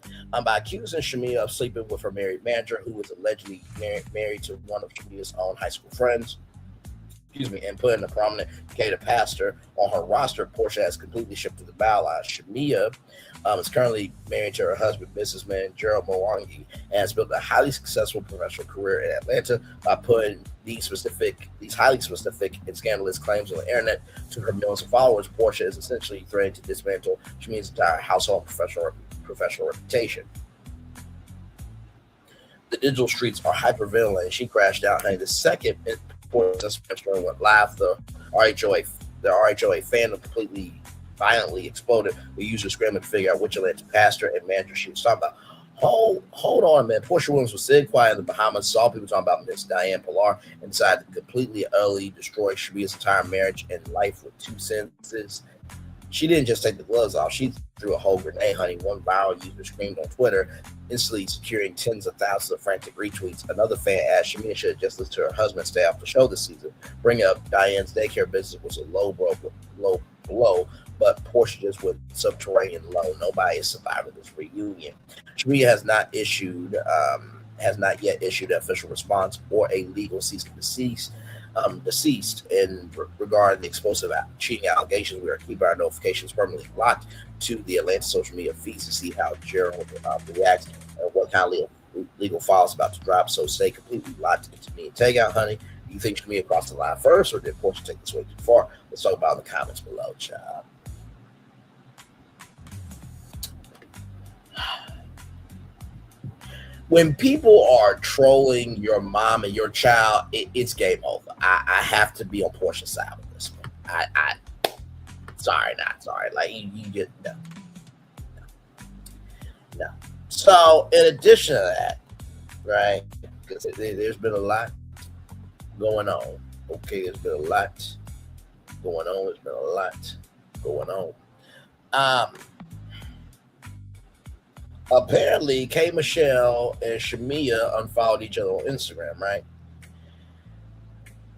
by accusing Shamia of sleeping with her married manager, who was allegedly married to one of Shamia's own high school friends. And putting a prominent Decatur pastor on her roster. Portia has completely shifted the byline. Shamia is currently married to her husband, businessman Gerald Mwangi, and has built a highly successful professional career in Atlanta by putting these highly specific and scandalous claims on the internet to her millions of followers. Portia is essentially threatening to dismantle Shamia's entire household professional reputation. The digital streets are hypervigilant. She crashed out. The second story went live. The RHOA fandom completely violently exploded, with users scrambling to figure out which Atlanta pastor and manager she was talking about. Hold on, man. Portia Williams was sitting quiet in the Bahamas, saw people talking about Miss Diane Pilar, and decided to completely utterly destroy Shamia's entire marriage and life with 2 sentences. She didn't just take the gloves off. She threw a whole grenade, honey. One viral user screamed on Twitter, instantly securing tens of thousands of frantic retweets. Another fan asked Shamia should have just listened to her husband stay off the show this season. Bring up Diane's daycare business was a low blow, but Portia just went subterranean low. Nobody is surviving this reunion. Shamia has not yet issued an official response or a legal cease and desist. Deceased in regarding the explosive cheating allegations. We are keeping our notifications permanently locked to the Atlanta social media feeds to see how Gerald reacts and what kind of legal files about to drop. So stay completely locked into me and take out, honey. Do you think Shamia crossed the line first, or did Portia take this way too far? Let's talk about it in the comments below, child. When people are trolling your mom and your child, it's game over. I have to be on Portia's side with this one. Sorry. Like you just no. So in addition to that, right? Because there's been a lot going on. Okay, there's been a lot going on. There's been a lot going on. Apparently, K. Michelle and Shamia unfollowed each other on Instagram, right?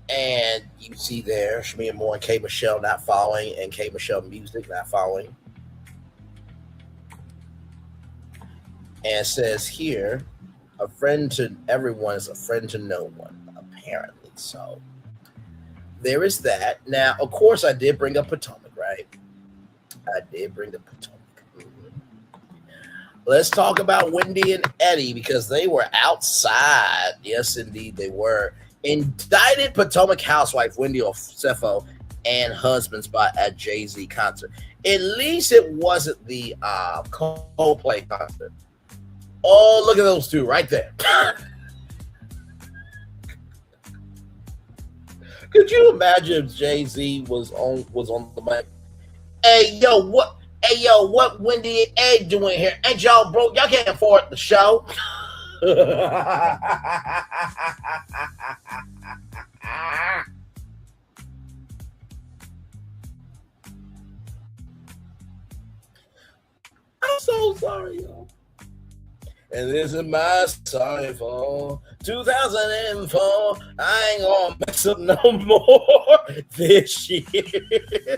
And you see there, Shamia Moore and K. Michelle not following, and K. Michelle Music not following. And it says here, a friend to everyone is a friend to no one, apparently. So there is that. Now, of course, I did bring up Potomac, right? I did bring up Potomac. Let's talk about Wendy and Eddie, because they were outside. Yes, indeed, they were. Indicted Potomac housewife Wendy Osefo and husband spot at Jay-Z concert. At least it wasn't the Coldplay concert. Oh, look at those two right there. Could you imagine if Jay-Z was on the mic? Hey, yo, what Wendy and Ed doing here? Ain't y'all broke? Y'all can't afford the show. I'm so sorry, y'all. And this is my sorry for 2004. I ain't gonna mess up no more this year.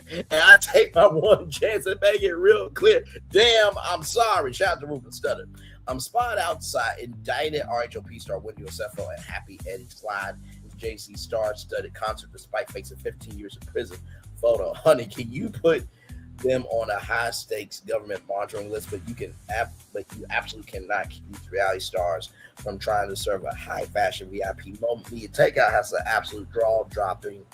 And I take my one chance and make it real clear. Damn, I'm sorry. Shout out to Ruben Studdard. I'm spotted outside indicted RHOP star Wendy Osefo and Happy Eddie Slide Jay-Z star-studded concert despite facing 15 years in prison. Photo, honey, can you put them on a high-stakes government monitoring list? But you absolutely cannot keep these reality stars from trying to serve a high-fashion VIP moment. Media Takeout has an absolute draw-dropping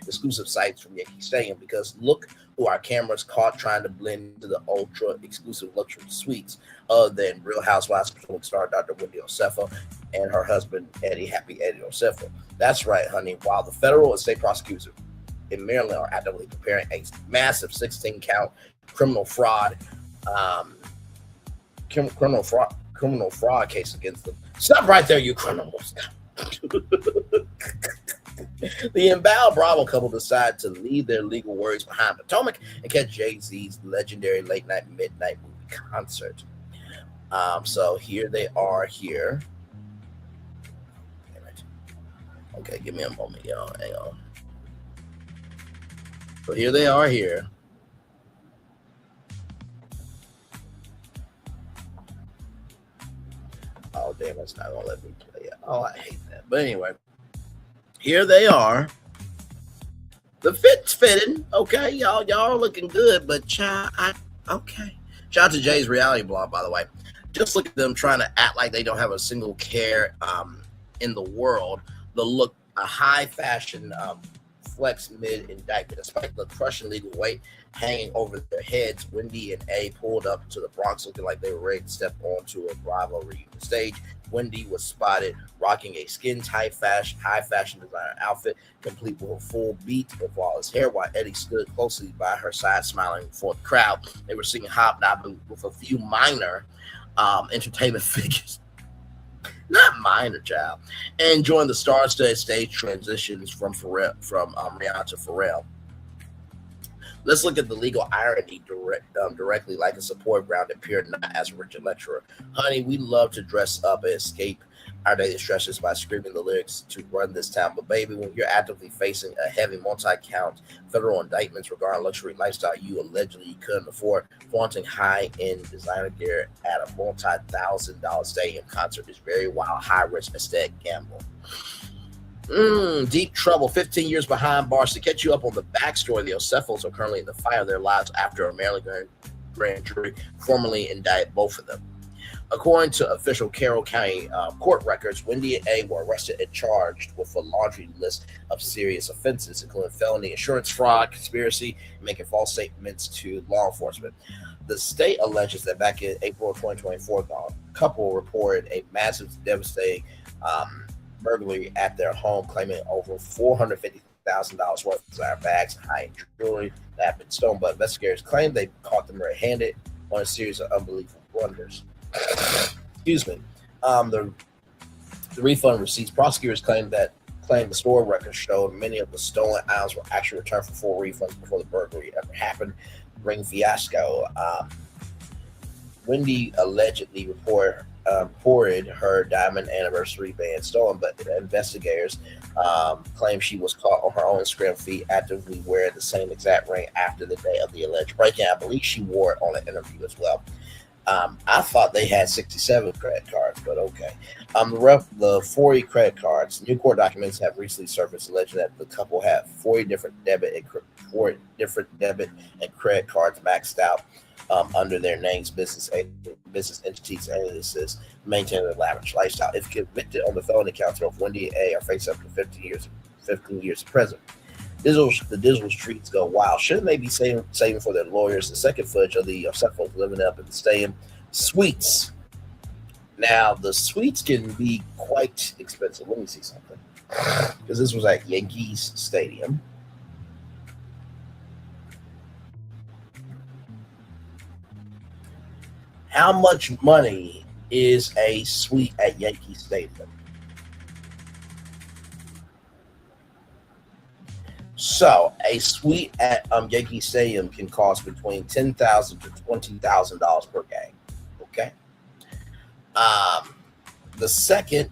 exclusive sites from Yankee Stadium, because look who our cameras caught trying to blend into the ultra-exclusive luxury suites, other than Real Housewives star Dr. Wendy Osefo and her husband, Eddie Osefo. That's right, honey. While the federal and state prosecutors in Maryland are actively preparing a massive 16-count criminal fraud case against them. Stop right there, you criminals. The Embao Bravo couple decided to leave their legal worries behind Potomac and catch Jay-Z's legendary late-night midnight movie concert. So here they are here. Damn it. Okay, give me a moment, y'all. Hang on. So here they are here. Oh, damn, it's not going to let me play it. Oh, I hate that. But anyway, here they are. The fit's fitting. Okay, y'all are looking good, but okay. Shout out to Jay's reality blog, by the way. Just look at them trying to act like they don't have a single care in the world. The look, a high fashion flex mid indictment. Despite the crushing legal weight hanging over their heads, Wendy and A pulled up to the Bronx looking like they were ready to step onto a Bravo reunion stage. Wendy was spotted rocking a skin-tight high fashion designer outfit, complete with a full beat and flawless hair, while Eddie stood closely by her side, smiling for the crowd. They were singing hobnobbing with a few minor entertainment figures. Not minor, child. And joined the star-studded stage transitions from Rihanna to Pharrell. Let's look at the legal irony directly, like a support ground and pure, not as a Richard lecturer. Honey, we love to dress up and escape our daily stresses by screaming the lyrics to run this town. But baby, when you're actively facing a heavy multi-count federal indictments regarding luxury lifestyle you allegedly couldn't afford, flaunting high-end designer gear at a multi-$1,000 stadium concert is very wild, high-risk aesthetic gamble. Deep trouble, 15 years behind bars. To catch you up on the backstory, the Osefos are currently in the fight of their lives after a Maryland grand jury formally indicted both of them. According to official Carroll County court records, Wendy and A were arrested and charged with a laundry list of serious offenses, including felony insurance fraud, conspiracy, and making false statements to law enforcement. The state alleges that back in April of 2024, the couple reported a massive, devastating burglary at their home, claiming over $450,000 worth of designer bags and high-end jewelry that had been stolen. But investigators claim they caught them red-handed on a series of unbelievable blunders. Excuse me. The refund receipts. Prosecutors claim the store records showed many of the stolen items were actually returned for full refunds before the burglary ever happened. Ring fiasco. Wendy allegedly reported her diamond anniversary band stolen, but the investigators claim she was caught on her own Instagram feed actively wearing the same exact ring after the day of the alleged break-in. I believe she wore it on an interview as well. I thought they had 67 credit cards, but okay. The 40 credit cards. New court documents have recently surfaced alleging that the couple had 40 different debit and credit cards maxed out under their names, business entities, and aliases, maintaining a lavish lifestyle. If convicted on the felony counts, both Wendy and A are facing up to 15 years in prison. The digital streets go wild. Shouldn't they be saving for their lawyers? The second footage of the Osefos living up in the stadium suites. Now, the suites can be quite expensive. Let me see something. Because this was at Yankees Stadium. How much money is a suite at Yankee Stadium? So a suite at Yankee Stadium can cost between $10,000 to $20,000 per game. Okay. The second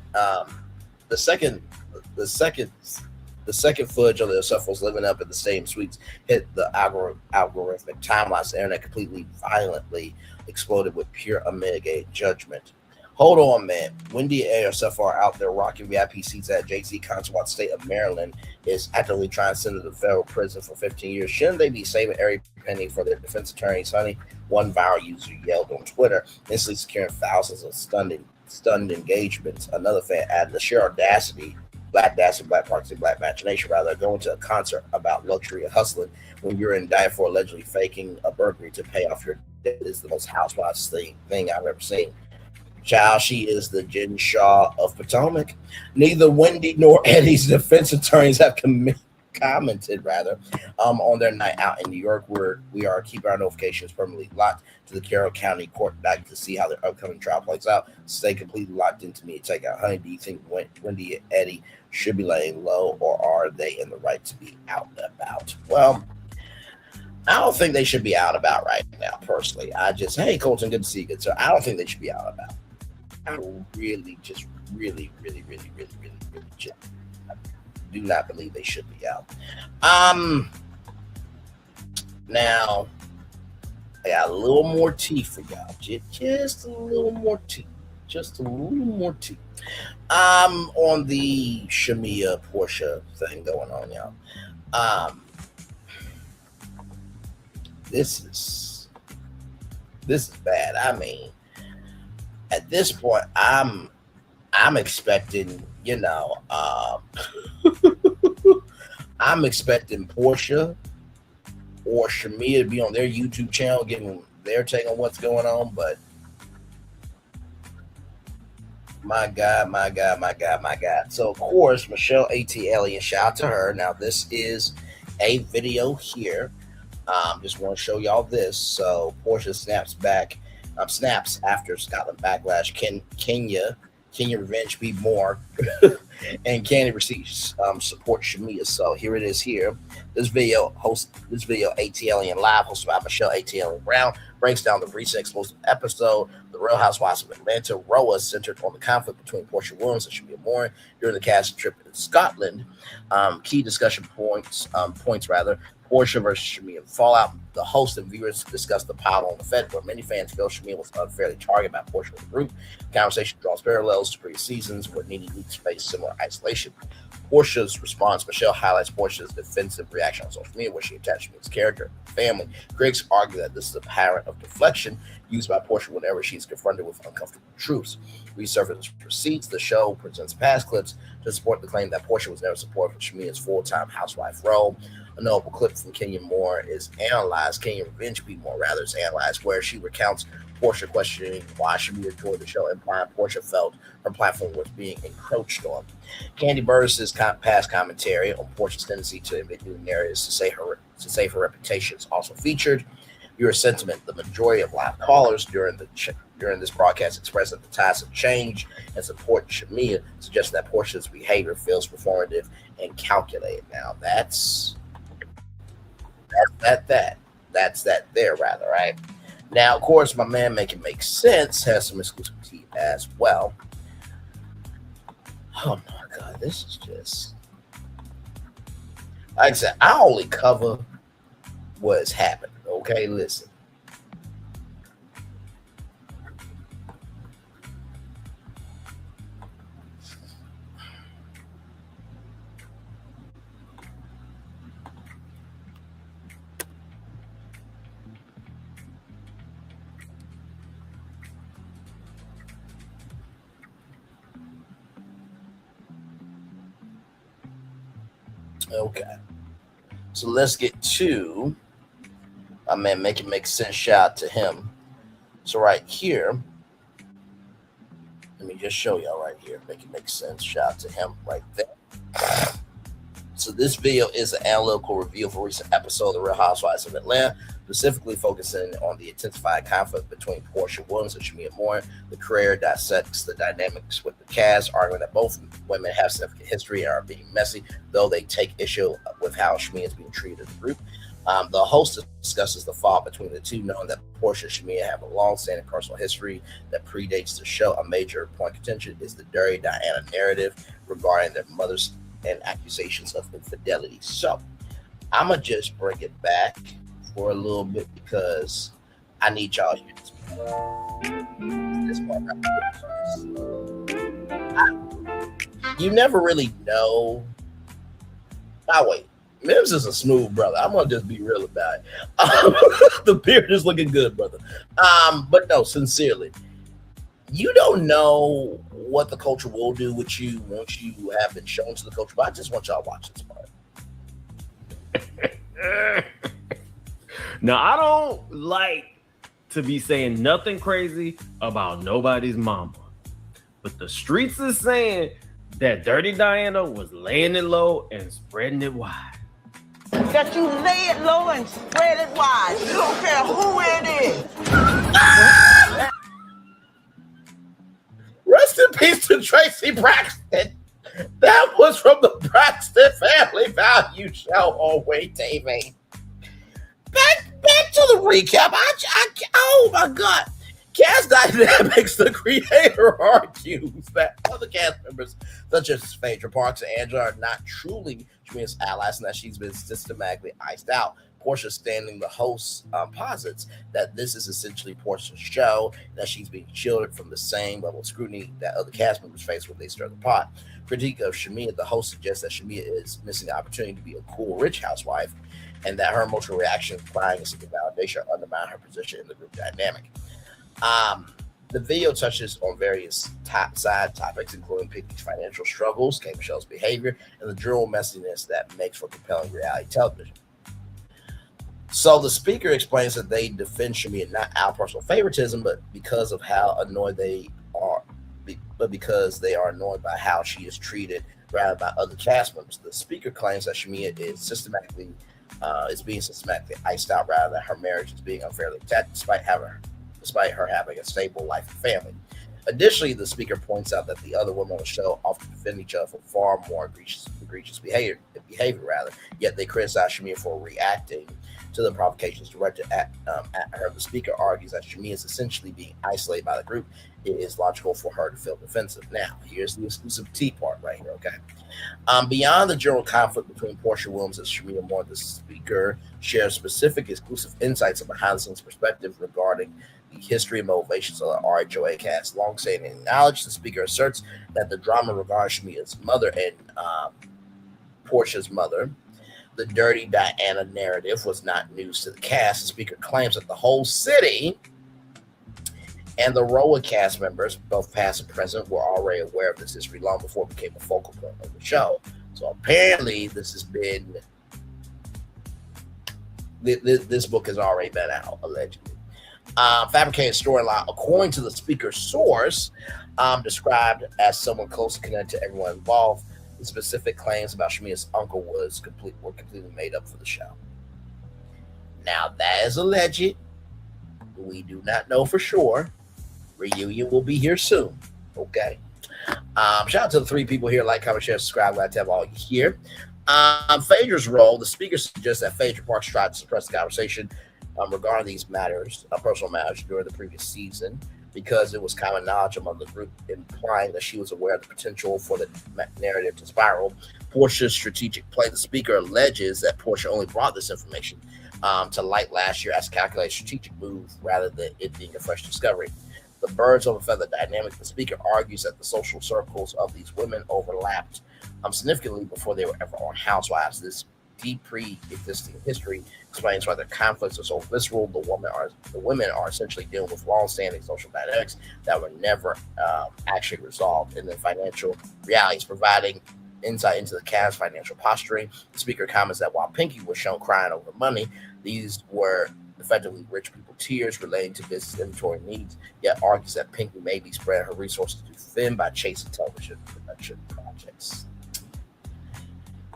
footage of the Osefos living up in the stadium suites hit the algorithmic timelines. The internet completely violently exploded with pure unmitigated judgment. Hold on, man. Wendy A. or so far out there rocking VIP seats at Jay-Z concert while the state of Maryland is actively trying to send her to federal prison for 15 years. Shouldn't they be saving every penny for their defense attorneys, honey? One viral user yelled on Twitter, instantly securing thousands of stunned engagements. Another fan added the sheer audacity, black proxy, black machination, rather, going to a concert about luxury and hustling when you're indicted for allegedly faking a burglary to pay off your debt is the most Housewives thing I've ever seen. Child, she is the Jen Shaw of Potomac. Neither Wendy nor Eddie's defense attorneys have commented on their night out in New York, where we are keeping our notifications permanently locked to the Carroll County Court docket to see how their upcoming trial plays out. Stay completely locked into me to take out. Honey, do you think Wendy and Eddie should be laying low, or are they in the right to be out and about? Well, I don't think they should be out and about right now, personally. Hey, Colton, good to see you, good sir. I don't think they should be out and about. I really just do not believe they should be out. Now I got a little more tea for y'all. Just a little more tea. On the Shamia Portia thing going on, y'all. This is bad. I mean, at this point, I'm expecting, I'm expecting Portia or Shamia to be on their YouTube channel giving their take on what's going on, but my God. So, of course, Michelle A.T. Elliott, shout out to her. Now, this is a video here. Just want to show y'all this. So, Portia snaps after Scotland backlash. Kenya revenge be more, and Candy receives support Shamia. So here it is. This video ATL and live, hosted by Michelle ATL Brown, breaks down the recent explosive episode. The Real Housewives of Atlanta. Roa centered on the conflict between Portia Williams and Shamia Moore during the cast trip in Scotland. Key discussion points. Portia versus Shamia fallout. The host and viewers discussed the pile on the Fed, where many fans feel Shamia was unfairly targeted by Portia with the group. The conversation draws parallels to previous seasons where Nene Leakes faced similar isolation. Portia's response. Michelle highlights Portia's defensive reaction on social media, where she attached Shamia's character and family. Critics argue that this is a pattern of deflection used by Portia whenever she's confronted with uncomfortable truths. Resurface receipts. The show presents past clips to support the claim that Portia was never supported for Shamia's full-time housewife role. A notable clip from Kenya Moore is analyzed. Kenya Revenge Be More, rather, is analyzed, where she recounts Portia questioning why Shamia joined the show, implying Portia felt her platform was being encroached on. Candy Burris' past commentary on Portia's tendency to invent new narratives to save her reputation is also featured. Viewer sentiment. The majority of live callers during this broadcast expressed that the tides have changed and support Shamia, suggesting that Portia's behavior feels performative and calculated. Now, that's that there, rather, right? Now, of course, my man Make It Make Sense has some exclusive tea as well. Oh my God, this is just, like I said, I only cover what's happening. Okay, listen. Okay, so let's get to my man Make It Make Sense. Shout out to him. So right here, let me just show y'all right here. Make It Make Sense. Shout out to him right there. So this video is an analytical review of a recent episode of The Real Housewives of Atlanta, specifically focusing on the intensified conflict between Portia Williams and Shamia Moore. The creator dissects the dynamics with the cast, arguing that both women have significant history and are being messy, though they take issue with how Shamia is being treated in the group. The host discusses the fall between the two, knowing that Portia and Shamia have a long-standing personal history that predates the show. A major point of contention is the Dirty Diana narrative regarding their mothers and accusations of infidelity. So I'm going to just bring it back for a little bit because I need y'all to hear this. This part right here. You never really know. Oh, wait. Mims is a smooth brother. I'm gonna just be real about it. The beard is looking good, brother. But no, sincerely, you don't know what the culture will do with you once you have been shown to the culture. But I just want y'all to watch this part. Now, I don't like to be saying nothing crazy about nobody's mama, but the streets is saying that Dirty Diana was laying it low and spreading it wide. That you lay it low and spread it wide. You don't care who it is. Rest in peace to Tracy Braxton. That was from the Braxton Family Value Show on Wait TV. Back to the recap. Oh my God. Cast Dynamics, the creator argues that other cast members, such as Phaedra Parks and Angela, are not truly Jamea's allies and that she's been systematically iced out. Portia Standing, the host, posits that this is essentially Portia's show, that she's being shielded from the same level of scrutiny that other cast members face when they stir the pot. Critique of Shamia, the host, suggests that Shamia is missing the opportunity to be a cool, rich housewife, and that her emotional reaction, crying and seeking validation, undermine her position in the group dynamic. The video touches on various side topics, including Pinky's financial struggles, K. Michelle's behavior, and the general messiness that makes for compelling reality television. So the speaker explains that they defend Shamia not out of personal favoritism, but because of how annoyed they are, but because they are annoyed by how she is treated rather by other cast members. The speaker claims that Shamia is being systematically iced out rather than her marriage is being unfairly attacked, despite her having a stable life and family. Additionally, the speaker points out that the other women on the show often defend each other for far more egregious behavior, yet they criticize Shamia for reacting to the provocations directed at her. The speaker argues that Shamia is essentially being isolated by the group. It is logical for her to feel defensive. Now, here's the exclusive tea part right here, okay? Beyond the general conflict between Portia Williams and Shamia Moore, the speaker shares specific exclusive insights and behind-the-scenes perspective regarding the history and motivations of the RHOA cast. Long-standing acknowledged, the speaker asserts that the drama regarding Shamia's mother and Portia's mother, the Dirty Diana narrative, was not news to the cast. The speaker claims that the whole city and the ROA cast members, both past and present, were already aware of this history long before it became a focal point of the show. So apparently this book has already been out, allegedly. Fabricated storyline, according to the speaker's source, described as someone closely connected to everyone involved. The specific claims about Shamia's uncle were completely made up for the show. Now, that is alleged. We do not know for sure. Reunion will be here soon. Okay. Shout out to the 3 people here. Like, comment, share, subscribe. Glad to have all you here. Phaedra's role. The speaker suggests that Phaedra Parks tried to suppress the conversation regarding these matters, personal matters, during the previous season, because it was common knowledge among the group, implying that she was aware of the potential for the narrative to spiral. Portia's strategic play. The speaker alleges that Portia only brought this information to light last year as a calculated strategic move rather than it being a fresh discovery. The birds of a feather dynamic. The speaker argues that the social circles of these women overlapped significantly before they were ever on Housewives. This deep pre-existing history explains why their conflicts are so visceral. The women are essentially dealing with long-standing social dynamics that were never actually resolved. And then financial realities, providing insight into the cast's financial posturing. The speaker comments that while Pinky was shown crying over money, these were effectively rich people tears relating to business inventory needs, yet argues that Pinky may be spreading her resources too thin by chasing television production projects.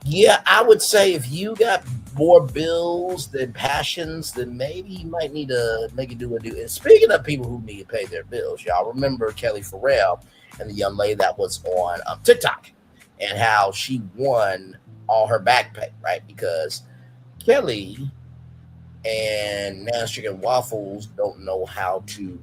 Yeah, I would say if you got more bills than passions, then maybe you might need to make it do a do. And speaking of people who need to pay their bills, y'all remember Kelly Farrell and the young lady that was on TikTok and how she won all her back pay, right? Because Kelly and Nan's Chicken Waffles don't know how to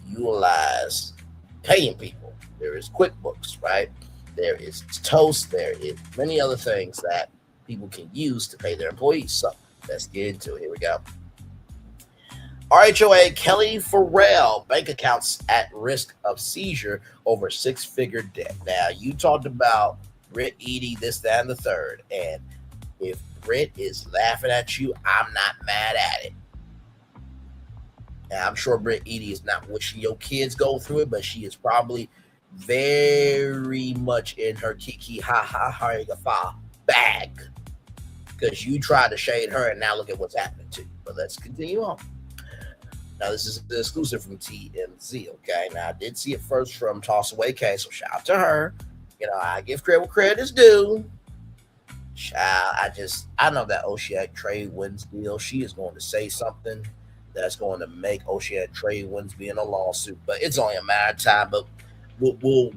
utilize paying people. There is QuickBooks, right? There is Toast. There is many other things that people can use to pay their employees. So let's get into it. Here we go. RHOA Kelly Farrell, bank accounts at risk of seizure over six-figure debt. Now, you talked about Britt Eady, this, that, and the third. And if Britt is laughing at you, I'm not mad at it. And I'm sure Britt Eady is not wishing your kids go through it, but she is probably very much in her kiki ha bag. Because you tried to shade her, and now look at what's happening to you. But let's continue on. Now, this is the exclusive from TMZ, okay? Now, I did see it first from Tossaway K, so shout out to her. You know, I give credit where credit is due. I know that Oceanic Trade Winds deal, she is going to say something that's going to make Oceanic Trade Winds be in a lawsuit, but it's only a matter of time. But we'll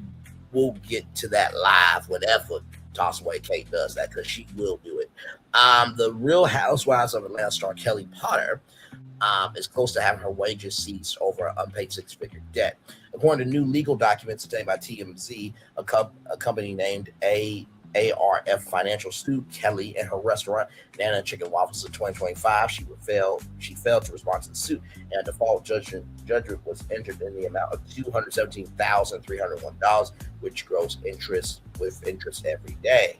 get to that live whenever Tossaway K does that, because she will do it. The Real Housewives of Atlanta star Kelly Potter is close to having her wages ceased over an unpaid six-figure debt. According to new legal documents obtained by TMZ, a company named ARF Financial sued Kelly and her restaurant, Nana Chicken Waffles, in 2025. She failed to respond to the suit, and a default judgment was entered in the amount of $217,301, which grows interest with interest every day.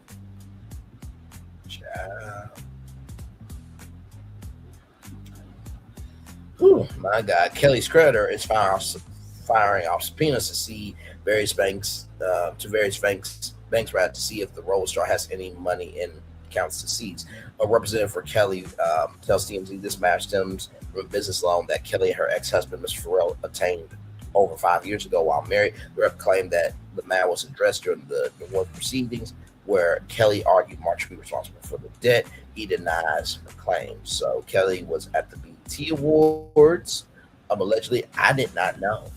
Oh my God! Kelly's creditor is firing off subpoenas to see various banks to see if the Roller Star has any money in accounts to seize. A representative for Kelly tells TMZ this matter stems from a business loan that Kelly and her ex-husband, Mr. Farrell, obtained over 5 years ago while married. The rep claimed that the matter was addressed during the divorce proceedings, where Kelly argued Mark should be responsible for the debt. He denies the claim. So Kelly was at the BET Awards. Allegedly, I did not know.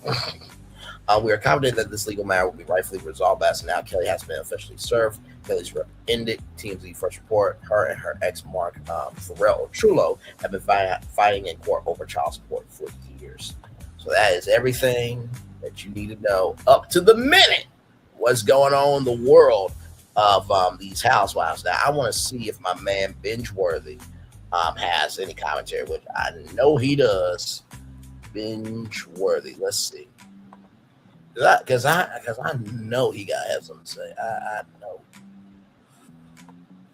We are confident that this legal matter will be rightfully resolved as now Kelly has been officially served. Kelly's rep ended. TMZ first report, her and her ex Mark Farrell Trullo have been fighting in court over child support for years. So that is everything that you need to know up to the minute what's going on in the world of these housewives. Now, I want to see if my man Bingeworthy has any commentary, which I know he does. Bingeworthy. Let's see. Because I know he got to have something to say. I know.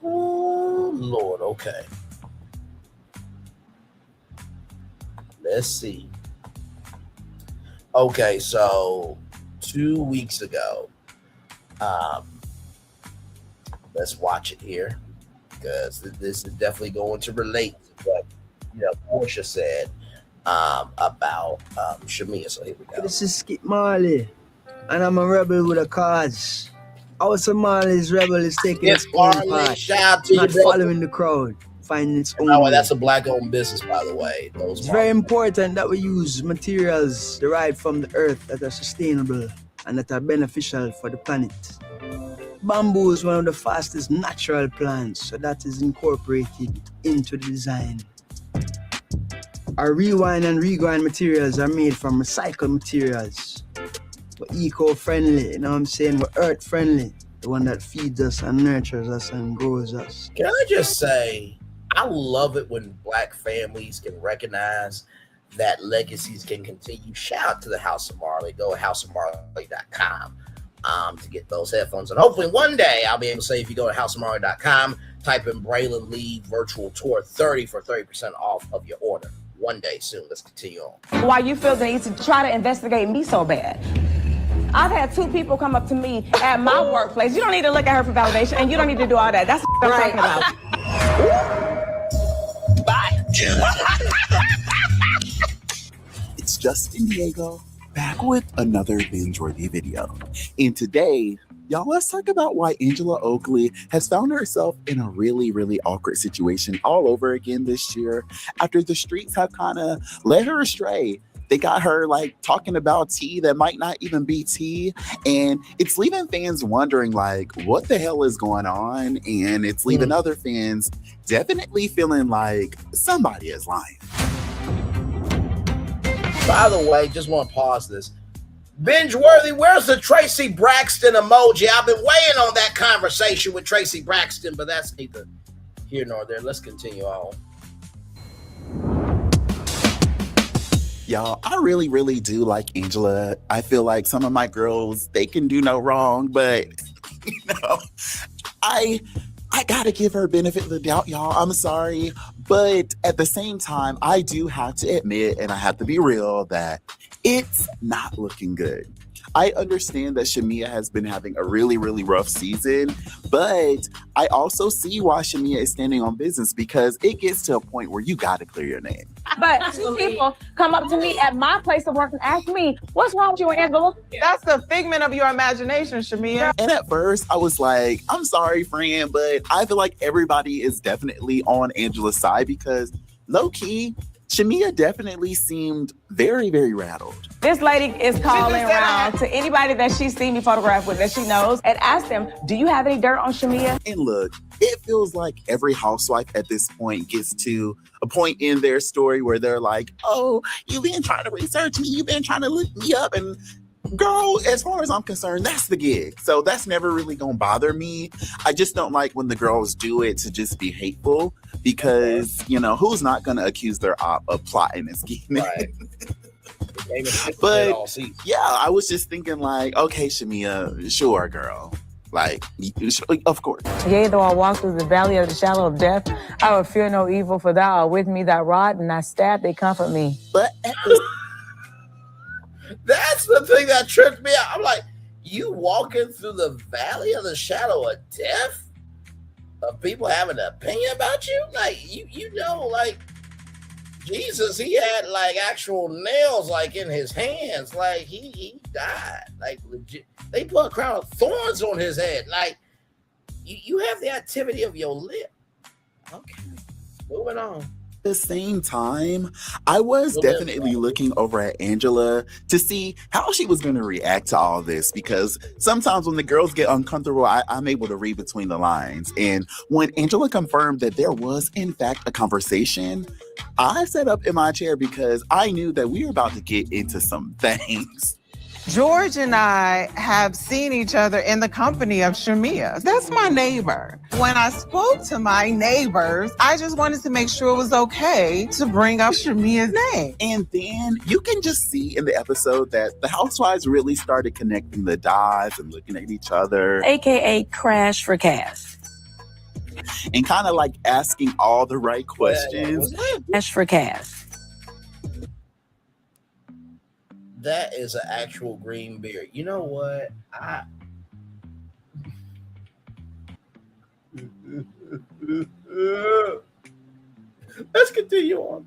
Oh, Lord. Okay. Let's see. Okay, so 2 weeks ago, let's watch it here, because this is definitely going to relate to what Portia said about Shamia. So here we go. This is Skip Marley, and I'm a rebel with a cause. Our Somali's rebel is taking its own path, not following the crowd, finding its own way. That's a black-owned business, by the way. It's very important that we use materials derived from the earth that are sustainable and that are beneficial for the planet. Bamboo is one of the fastest natural plants, so that is incorporated into the design. Our rewind and regrind materials are made from recycled materials. We're eco-friendly, you know what I'm saying? We're earth-friendly, the one that feeds us and nurtures us and grows us. Can I just say, I love it when black families can recognize that legacies can continue. Shout out to the House of Marley. Go to houseofmarley.com to get those headphones. And hopefully one day I'll be able to say, if you go to houseofmarley.com, type in Braylon Lee Virtual Tour 30 for 30% off of your order. One day soon. Let's continue on. Why you feel the need to try to investigate me so bad? I've had 2 people come up to me at my workplace. You don't need to look at her for validation, and you don't need to do all that. That's what I'm talking about. Bye. It's Justin Diego back with another binge-worthy video. And today, y'all, let's talk about why Angela Oakley has found herself in a really, really awkward situation all over again this year after the streets have kind of led her astray. They got her like talking about tea that might not even be tea, and it's leaving fans wondering like what the hell is going on, and it's leaving other fans definitely feeling like somebody is lying. By the way, just want to pause this. Bingeworthy, where's the Tracy Braxton emoji? I've been waiting on that conversation with Tracy Braxton, but that's neither here nor there. Let's continue on. Y'all, I really, really do like Angela. I feel like some of my girls, they can do no wrong, but you know, I gotta give her benefit of the doubt, y'all. I'm sorry. But at the same time, I do have to admit, and I have to be real, that it's not looking good. I understand that Shamia has been having a really, really rough season, but I also see why Shamia is standing on business, because it gets to a point where you gotta clear your name. But two people come up to me at my place of work and ask me, what's wrong with you, Angela? That's the figment of your imagination, Shamia. And at first, I was like, I'm sorry, friend, but I feel like everybody is definitely on Angela's side, because low-key, Shamia definitely seemed very, very rattled. This lady is calling around to anybody that she's seen me photograph with that she knows and ask them, do you have any dirt on Shamia? And look, it feels like every housewife at this point gets to a point in their story where they're like, oh, you've been trying to research me, you've been trying to look me up, and girl, as far as I'm concerned, that's the gig. So that's never really gonna bother me. I just don't like when the girls do it to just be hateful, because, you know, who's not gonna accuse their op of plotting and scheming? Right. But yeah, I was just thinking like, okay, Shamia, sure, girl. Like, of course. Yea, though I walk through the valley of the shadow of death, I will fear no evil, for thou art with me, thy rod and thy staff, they comfort me. But that's the thing that tripped me out. I'm like, you walking through the valley of the shadow of death? Of people having an opinion about you? Like, you know, like, Jesus, he had like actual nails like in his hands. Like he died. Like legit. They put a crown of thorns on his head. Like you have the activity of your lip. Okay. Moving on. At the same time, I was definitely looking over at Angela to see how she was going to react to all this, because sometimes when the girls get uncomfortable, I'm able to read between the lines. And when Angela confirmed that there was, in fact, a conversation, I sat up in my chair because I knew that we were about to get into some things. George and I have seen each other in the company of Shamia. That's my neighbor. When I spoke to my neighbors, I just wanted to make sure it was okay to bring up Shamia's name. And then you can just see in the episode that the housewives really started connecting the dots and looking at each other. AKA crash for cash. And kind of like asking all the right questions. Crash for cash. That is an actual green beard. You know what? Let's continue on.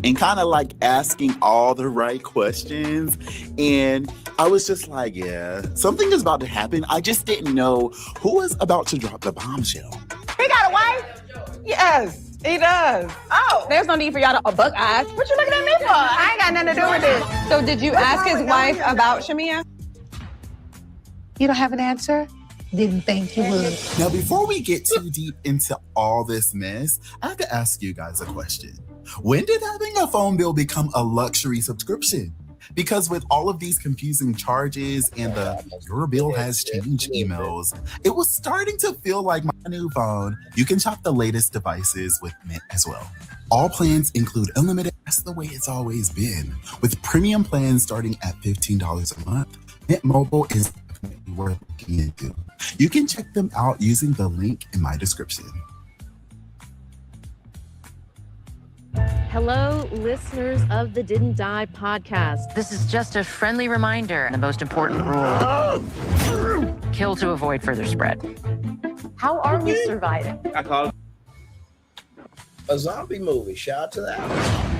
And kind of like asking all the right questions. And I was just like, yeah, something is about to happen. I just didn't know who was about to drop the bombshell. He got a wife? Yes. He does. Oh, there's no need for y'all to buck eyes. What you looking at me for? I ain't got nothing to do with this. So did you ask his wife about Shamia? You don't have an answer? Didn't think you would. Now, before we get too deep into all this mess, I have to ask you guys a question. When did having a phone bill become a luxury subscription? Because with all of these confusing charges and the your bill has changed emails, it was starting to feel like my new phone. You can shop the latest devices with Mint as well. All plans include unlimited. That's the way it's always been. With premium plans starting at $15 a month, Mint Mobile is definitely worth looking into. You can check them out using the link in my description. Hello, listeners of the Didn't Die podcast. This is just a friendly reminder. The most important rule: kill to avoid further spread. How are we surviving? I call it a zombie movie. Shout out to that.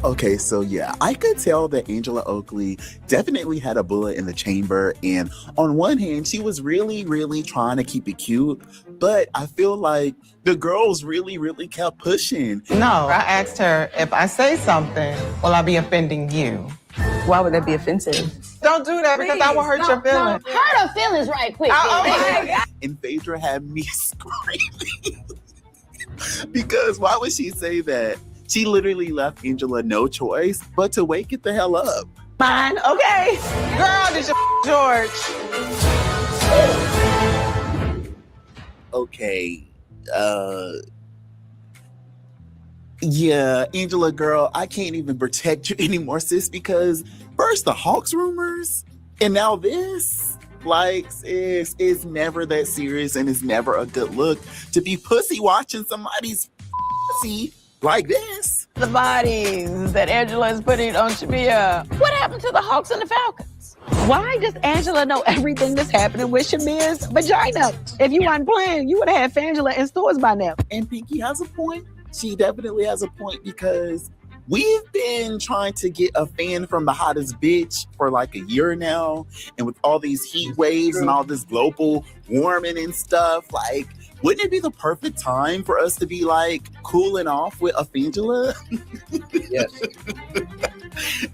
Okay, so yeah, I could tell that Angela Oakley definitely had a bullet in the chamber. And on one hand, she was really, really trying to keep it cute. But I feel like the girls really, really kept pushing. No, I asked her, if I say something, will I be offending you? Why would that be offensive? Don't do that because I will hurt your feelings. Hurt her feelings right quick. Oh my God. And Phaedra had me screaming. Because why would she say that? She literally left Angela no choice but to wake it the hell up. Fine, okay. Girl, did you George? Okay, Yeah, Angela, girl, I can't even protect you anymore, sis, because first the Hawks rumors, and now this. Like, sis, it's never that serious, and it's never a good look to be pussy watching somebody's pussy like this. The bodies that Angela is putting on Shamia. What happened to the Hawks and the Falcons? Why does Angela know everything that's happening with Shamia's vagina? If you weren't playing, you would have had Fangela in stores by now. And Pinky has a point. She definitely has a point, because we've been trying to get a fan from the hottest bitch for like a year now. And with all these heat waves and all this global warming and stuff, like, wouldn't it be the perfect time for us to be like cooling off with a Fangela? Yes.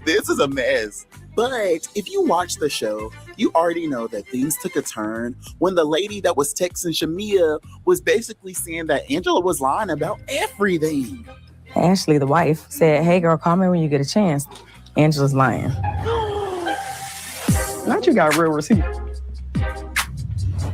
This is a mess. But if you watch the show, you already know that things took a turn when the lady that was texting Shamia was basically saying that Angela was lying about everything. Ashley, the wife, said, "Hey girl, call me when you get a chance." Angela's lying. Not you got real receipt.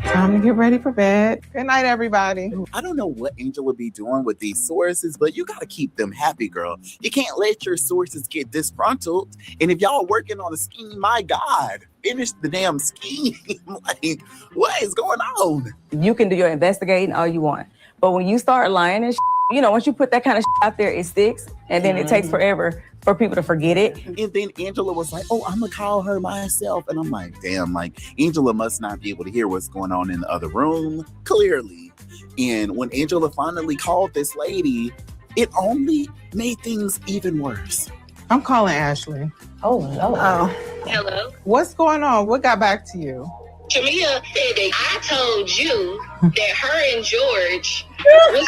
Time to get ready for bed. Good night, everybody. I don't know what Angela be doing with these sources, but you gotta keep them happy, girl. You can't let your sources get disgruntled. And if y'all are working on a scheme, my God, finish the damn scheme. Like, what is going on? You can do your investigating all you want. But when you start lying and once you put that kind of out there, it sticks. And then it takes forever for people to forget it. And then Angela was like, "Oh, I'm gonna call her myself." And I'm like, damn, like Angela must not be able to hear what's going on in the other room, clearly. And when Angela finally called this lady, it only made things even worse. I'm calling Ashley. Oh, no. Hello? What's going on? What got back to you? Shamia said that I told you that her and George was...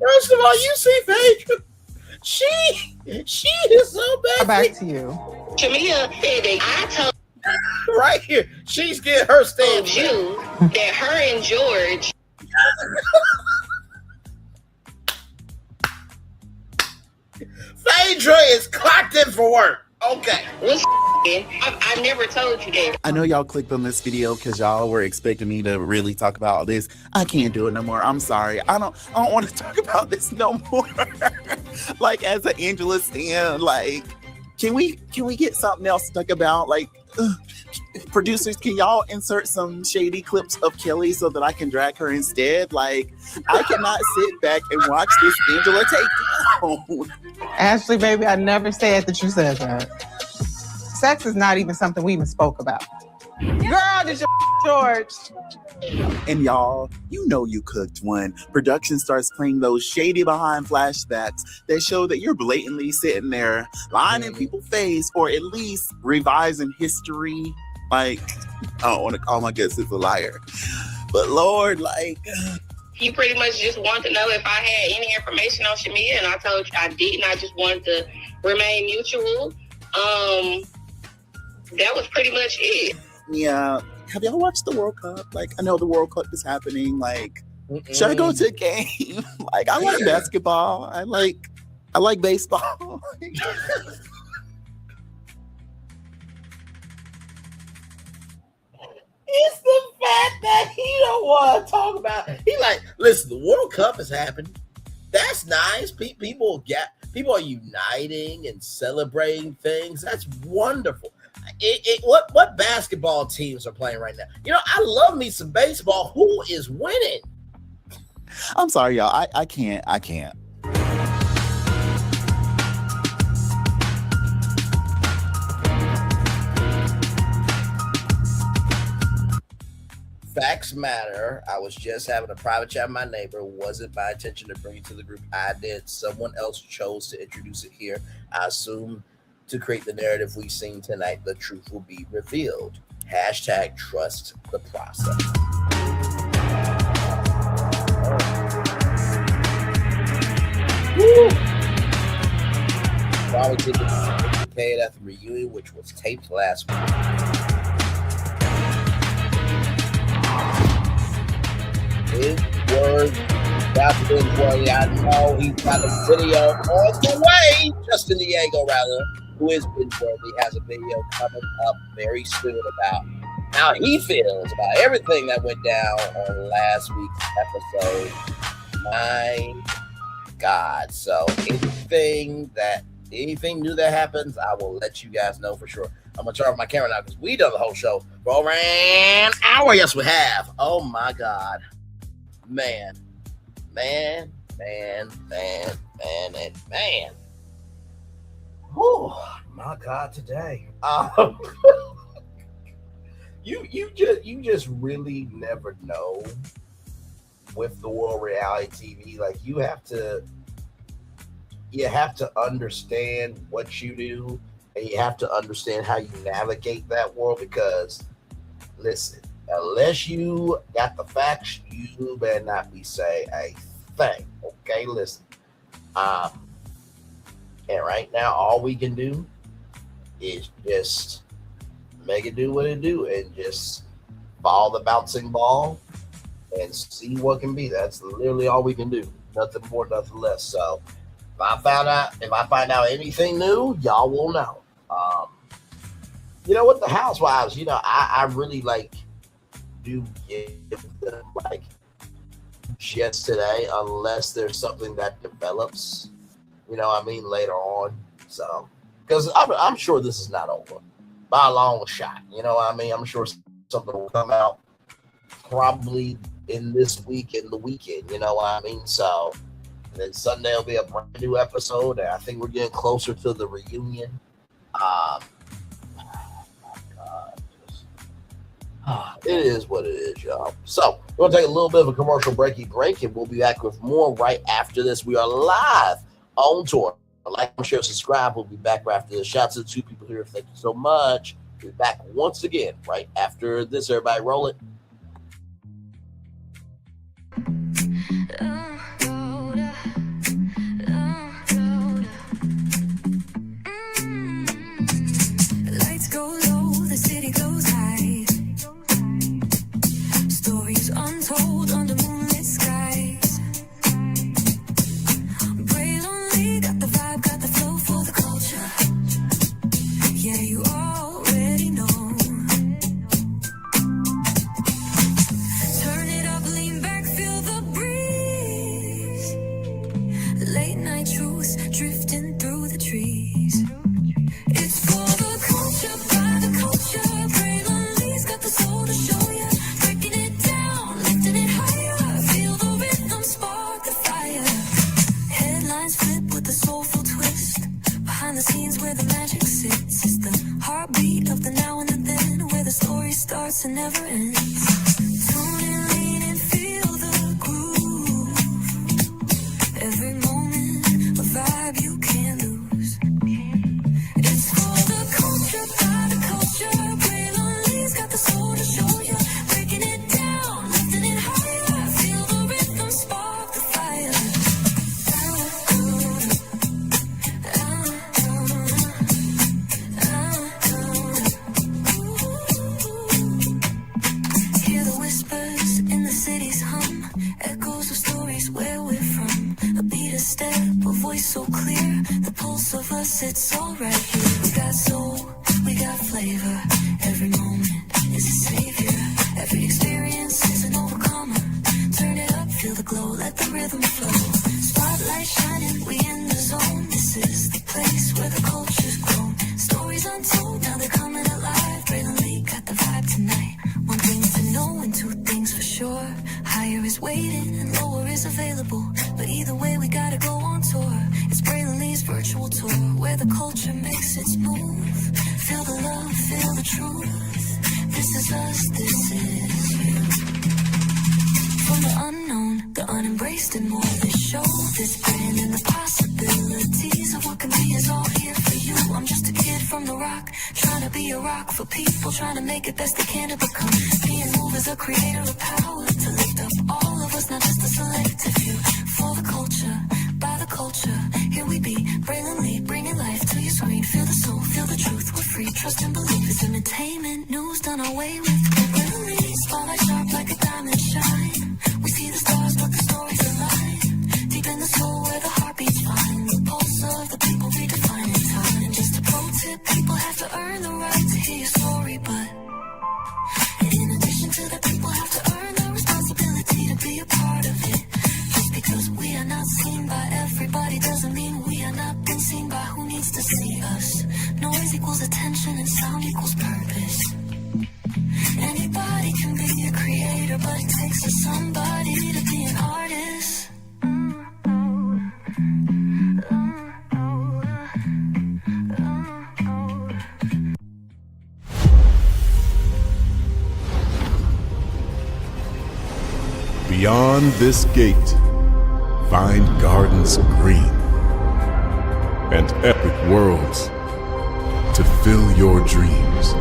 First of all, you see fake. She is so bad. Back to you. Shamia said that I told right here. She's getting her stand. You that her and George. Phaedra is clocked in for work. Okay. I never told you that. I know y'all clicked on this video because y'all were expecting me to really talk about all this. I can't do it no more. I'm sorry. I don't want to talk about this no more. Like, as an Angela stan, like, can we get something else to talk about? Like, producers, can y'all insert some shady clips of Kelly so that I can drag her instead? Like, I cannot sit back and watch this Angela take down. Ashley, baby, I never said that you said that. Sex is not even something we even spoke about. Girl, did you George? And y'all, you know you cooked when production starts playing those shady behind flashbacks that show that you're blatantly sitting there lying in people's face, or at least revising history. Like, I don't want to call my guest a liar, but Lord, like... You pretty much just wanted to know if I had any information on Shamia, and I told you I didn't. I just wanted to remain mutual. That was pretty much it. Yeah. Have y'all watched the World Cup? Like, I know the World Cup is happening. Like, should I go to a game? Like, I like basketball. I like baseball. It's the fact that he don't want to talk about it. He like, listen, the World Cup is happening. That's nice. People are uniting and celebrating things. That's wonderful. What basketball teams are playing right now? You know, I love me some baseball. Who is winning? I'm sorry, y'all. I can't. Facts matter. I was just having a private chat with my neighbor. It wasn't my intention to bring it to the group. I did. Someone else chose to introduce it here. I assume to create the narrative we've seen tonight, the truth will be revealed. Hashtag trust the process. Woo! Probably did the paid at the reunion, which was taped last week. His word, Dr. Binworthy, I know he's got a video on the way. Justin Diego, rather, who is Binworthy, has a video coming up very soon about how he feels about everything that went down on last week's episode. My God. So anything new that happens, I will let you guys know for sure. I'm gonna turn off my camera now because we done the whole show for over an hour. Yes, we have. Oh my God, man. Oh my God, today. You just really never know with the world reality TV. Like you have to understand what you do, and you have to understand how you navigate that world. Because listen, unless you got the facts, you better not be saying a thing. Okay, listen. And right now, all we can do is just make it do what it do, and just follow the bouncing ball and see what can be. That's literally all we can do. Nothing more, nothing less. So if I find out anything new, y'all will know. You know what, the Housewives, I really do give them just today, unless there's something that develops, later on. So, because I'm sure this is not over by a long shot. I'm sure something will come out probably in this week, in the weekend. So, and then Sunday will be a brand new episode, and I think we're getting closer to the reunion. It is what it is, y'all. So we're gonna take a little bit of a commercial break, and we'll be back with more right after this. We are live on tour. Like, share, subscribe. We'll be back right after this. Shout out to the two people here. Thank you so much. We'll be back once again right after this. Everybody roll it. Lights go low, the city goes high. Stories untold under moonlit skies. Brave only got the vibe, got the flow for the culture. Yeah, you already know. Turn it up, lean back, feel the breeze. Late night truths drifting through the trees. It's for the culture, by the culture. Braylon Lee's got the soul to show ya. Breaking it down, lifting it higher. Feel the rhythm, spark the fire. Headlines flip with a soulful twist. Behind the scenes where the magic sits. It's the heartbeat of the now and the then, where the story starts and never ends. Tune in, lean and feel the groove. Every moment, a vibe you can't lose. It's for the culture, by the culture. Braylon Lee's got the soul to show ya. Breaking it down, lifting it higher. Feel the rhythm, spark the fire. Hear the whispers in the city's hum. Echoes of stories where we're from. A beat, a step, a voice so clear. The pulse of us, it's all right here. We got soul, we got flavor. Every moment is a savior. Every experience is an overcomer. Turn it up, feel the glow, let the rhythm flow. Spotlight shining, we in the zone. This is the place where the culture's grown. Stories untold, now they're coming alive. Braylon Lee got the vibe tonight. One thing to know and two things for sure. Higher is waiting and lower is available. But either way, we gotta go on tour. It's Braylon Lee's virtual tour, where the culture makes its move. Feel the love, feel the truth. This is us, this is you. From the unknown, the unembraced, and more. This show, this brand, and the possibilities of what can be is all here for you. I'm just a kid from the rock, trying to be a rock for people, trying to make it best they can to become. Being moved is a creator of power to lift up all of us, not just a selective few. For the culture, by the culture, here we be. Braylon Lee, bringing life to your screen. Feel the soul, feel the truth. We're free, trust and believe. It's entertainment, news done away with. Braylon Lee, spotlight sharp like a diamond shine. We see the stars, but the stories align. Deep in the soul, where the heartbeats find. The pulse of the people redefining time. And just a pro tip, people have to earn the right to hear your story, but in addition to that, people have to earn the responsibility to be a part of it. Just because we are not seen by every Beyond this gate, find gardens green and epic worlds to fill your dreams.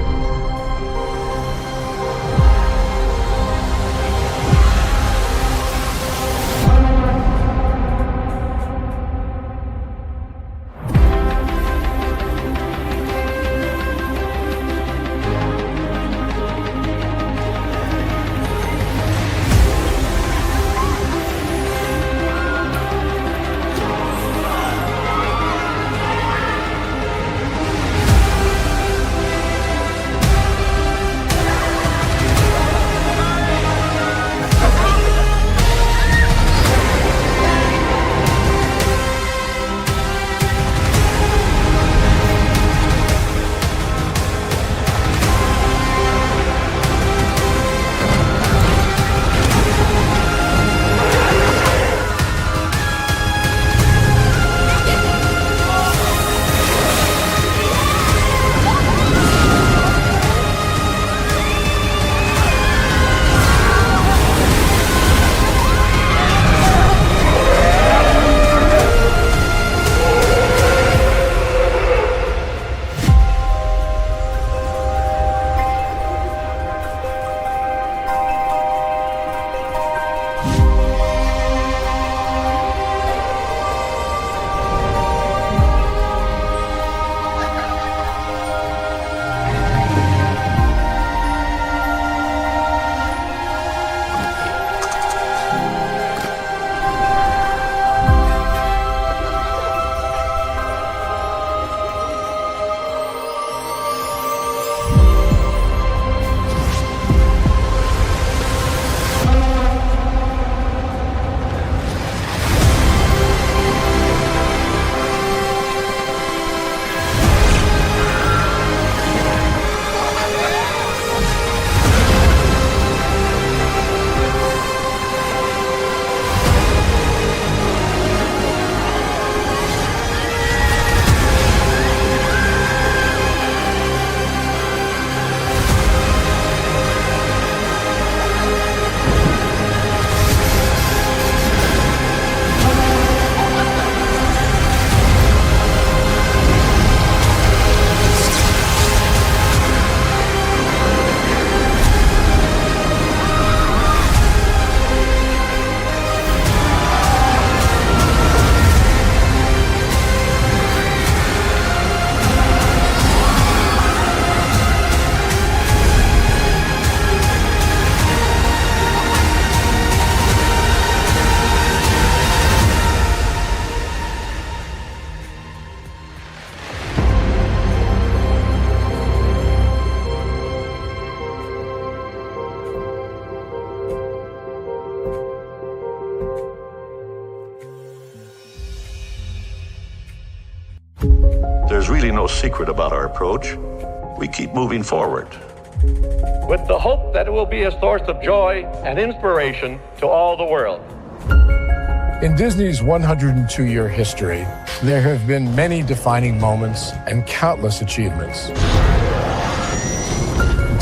There's really no secret about our approach. We keep moving forward. With the hope that it will be a source of joy and inspiration to all the world. In Disney's 102-year history, there have been many defining moments and countless achievements.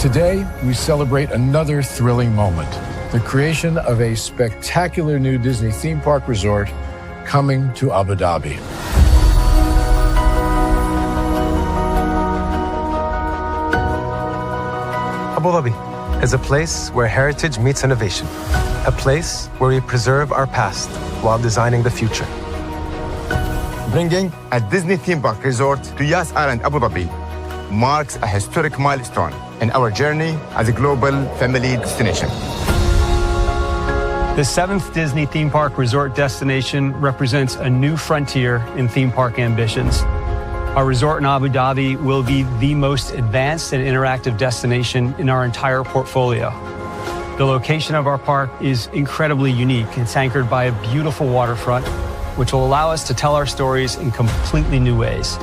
Today, we celebrate another thrilling moment, the creation of a spectacular new Disney theme park resort coming to Abu Dhabi. Abu Dhabi is a place where heritage meets innovation, a place where we preserve our past while designing the future. Bringing a Disney theme park resort to Yas Island, Abu Dhabi marks a historic milestone in our journey as a global family destination. The 7th Disney theme park resort destination represents a new frontier in theme park ambitions. Our resort in Abu Dhabi will be the most advanced and interactive destination in our entire portfolio. The location of our park is incredibly unique. It's anchored by a beautiful waterfront, which will allow us to tell our stories in completely new ways.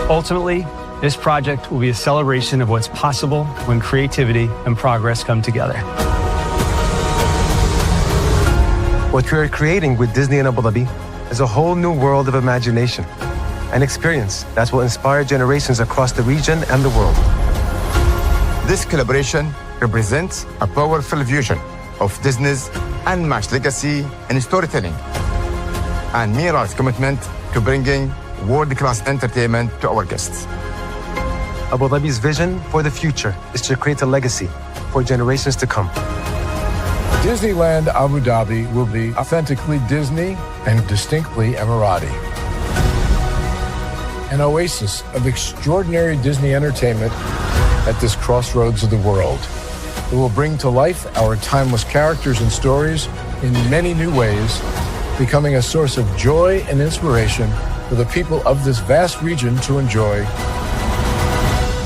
Ultimately, this project will be a celebration of what's possible when creativity and progress come together. What we are creating with Disney in Abu Dhabi is a whole new world of imagination and experience that will inspire generations across the region and the world. This collaboration represents a powerful fusion of Disney's unmatched legacy in storytelling and Mira's commitment to bringing world-class entertainment to our guests. Abu Dhabi's vision for the future is to create a legacy for generations to come. Disneyland Abu Dhabi will be authentically Disney and distinctly Emirati. An oasis of extraordinary Disney entertainment at this crossroads of the world. It will bring to life our timeless characters and stories in many new ways, becoming a source of joy and inspiration for the people of this vast region to enjoy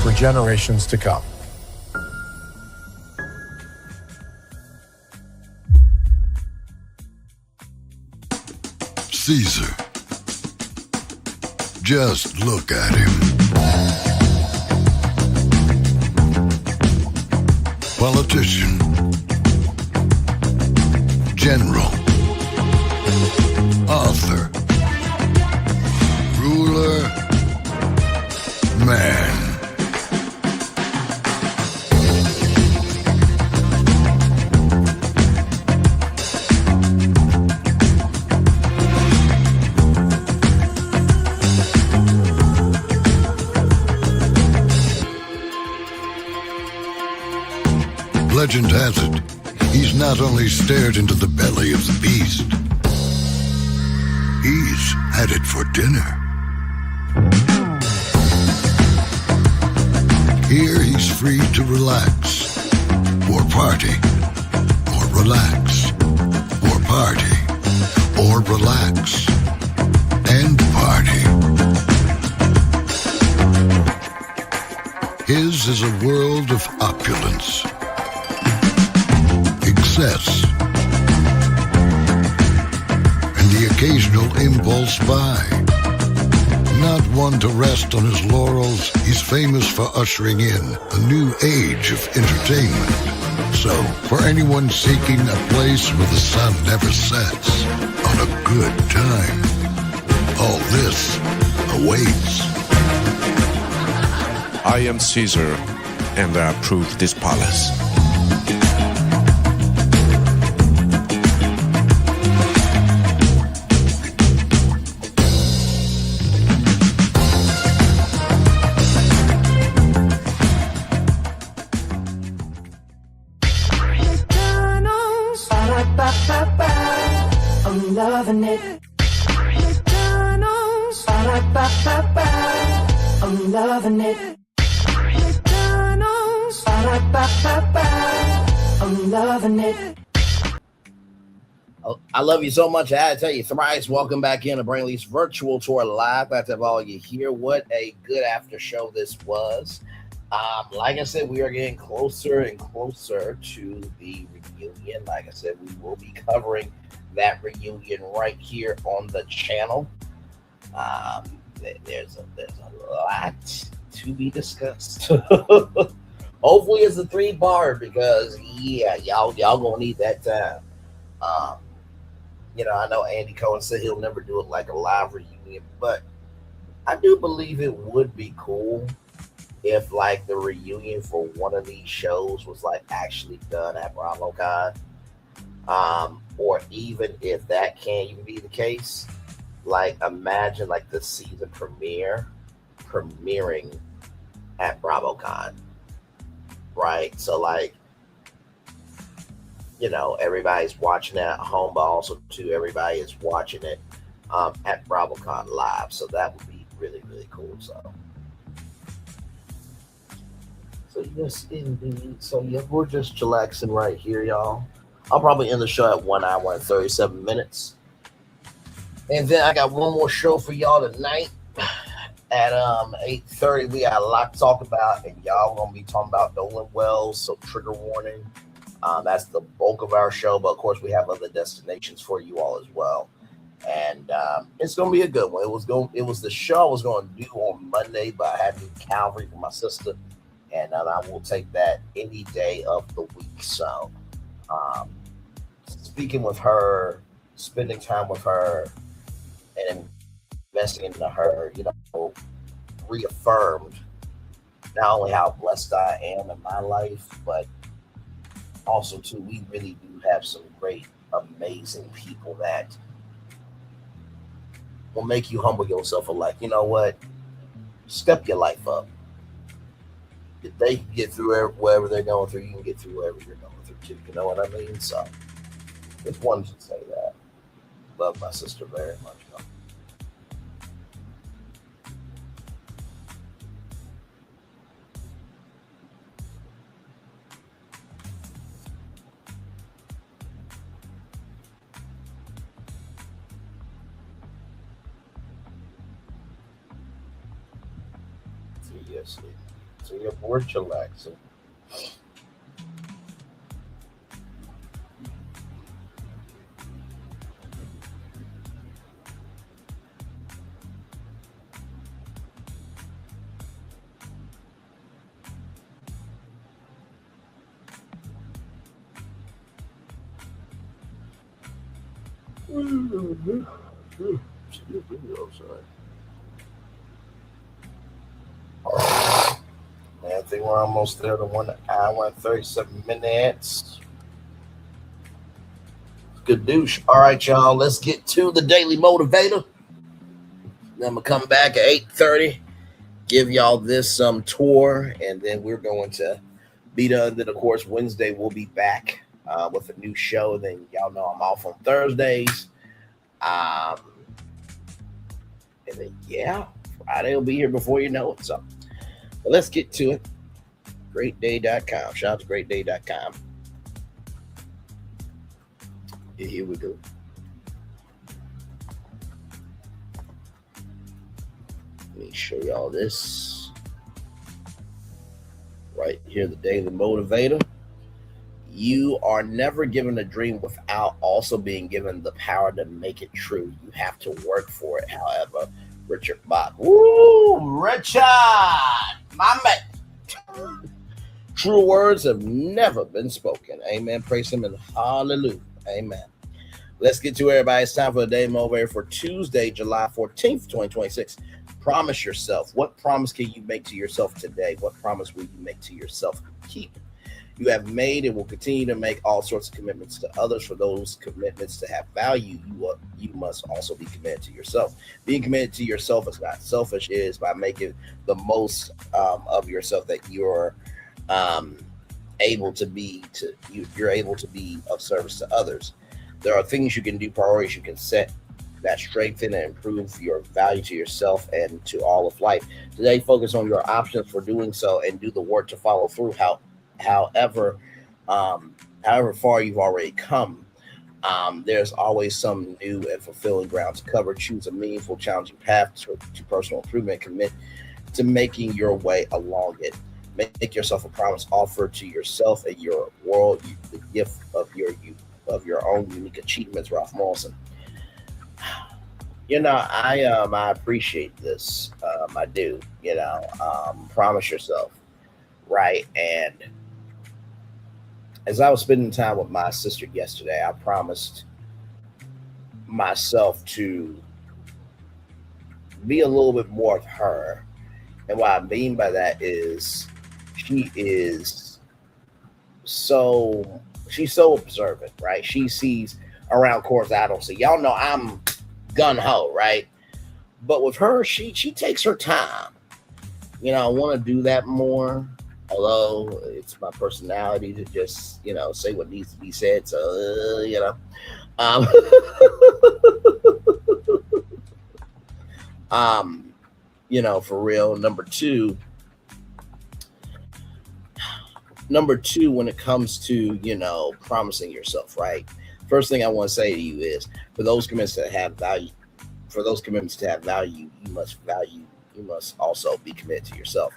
for generations to come. Caesar. Just look at him. Politician. General. Author. Ruler. Man. Legend has it, he's not only stared into the belly of the beast, he's had it for dinner. Here he's free to relax, or party, or relax, or party, or relax, and party. His is a world of opulence, excess, and the occasional impulse buy. Not one to rest on his laurels, he's famous for ushering in a new age of entertainment. So, for anyone seeking a place where the sun never sets on a good time, all this awaits. I am Caesar, and I approve this palace. I'm loving it. McDonald's. I'm loving it. McDonald's. I'm loving it. I love you so much. I had to tell you, thrice welcome back in to bring these virtual tour live. Glad to have all you here. What a good after show this was. Like I said, we are getting closer and closer to the reunion. Like I said, we will be covering that reunion right here on the channel. There's a lot to be discussed. Hopefully it's a 3-part because y'all gonna need that time. I know Andy Cohen said he'll never do it like a live reunion, but I do believe it would be cool if like the reunion for one of these shows was like actually done at BravoCon. Or even if that can't even be the case, like imagine like the season premiering at BravoCon, right? So like, everybody's watching it at home, but also too everybody is watching it at BravoCon live. So that would be really, really cool. So yes, indeed. So yeah, we're just chillaxing right here, y'all. I'll probably end the show at 1 hour and 37 minutes. And then I got one more show for y'all tonight at 8:30. We got a lot to talk about, and y'all gonna be talking about Nolan Wells, so trigger warning. That's the bulk of our show, but of course we have other destinations for you all as well. And it's gonna be a good one. It was the show I was gonna do on Monday, but I had to do Calvary for my sister, and I will take that any day of the week. So speaking with her, spending time with her, and investing into her, reaffirmed not only how blessed I am in my life, but also too, we really do have some great, amazing people that will make you humble yourself. Like, you know what? Step your life up. If they can get through whatever they're going through, you can get through whatever you're going through too. You know what I mean? So, just wanted to say that. Love my sister very much. Seriously. So you're bored, chillaxing. I think we're almost there to 1 hour and 37 minutes. Good douche. All right, y'all. Let's get to the Daily Motivator. Then we'll come back at 8:30. Give y'all this tour, and then we're going to be done. Then, of course, Wednesday we'll be back with a new show. Then y'all know I'm off on Thursdays. And then, yeah, Friday will be here before you know it. So, but let's get to it. GreatDay.com. Shout out to GreatDay.com. Yeah, here we go. Let me show y'all this. Right here, the Daily Motivator. You are never given a dream without also being given the power to make it true. You have to work for it, however. Richard Bach. Woo! Richard! My man! True words have never been spoken. Amen. Praise him and hallelujah. Amen. Let's get to everybody. It's time for the Daily Motivator for Tuesday, July 14th, 2026. Promise yourself. What promise can you make to yourself today? What promise will you make to yourself? Keep. You have made and will continue to make all sorts of commitments to others. For those commitments to have value, you must also be committed to yourself. Being committed to yourself is not selfish. It is by making the most of yourself that you're able to be. You're able to be of service to others. There are things you can do, priorities you can set that strengthen and improve your value to yourself and to all of life. Today, focus on your options for doing so and do the work to follow through. However far you've already come, there's always some new and fulfilling ground to cover. Choose a meaningful, challenging path to personal improvement. Commit to making your way along it. Make yourself a promise. Offer to yourself and your world the gift of your own unique achievements. Ralph Morrison. You know, I appreciate this. I do. You know, promise yourself, right? And as I was spending time with my sister yesterday, I promised myself to be a little bit more of her. And what I mean by that is she's so observant, right? She sees around corners I don't see. Y'all know I'm gun-ho, right? But with her, she takes her time. You know, I want to do that more. Although it's my personality to just, you know, say what needs to be said. So, you know. You know, for real. Number two, when it comes to, you know, promising yourself, right? First thing I want to say to you is for those commitments to have value, you must also be committed to yourself.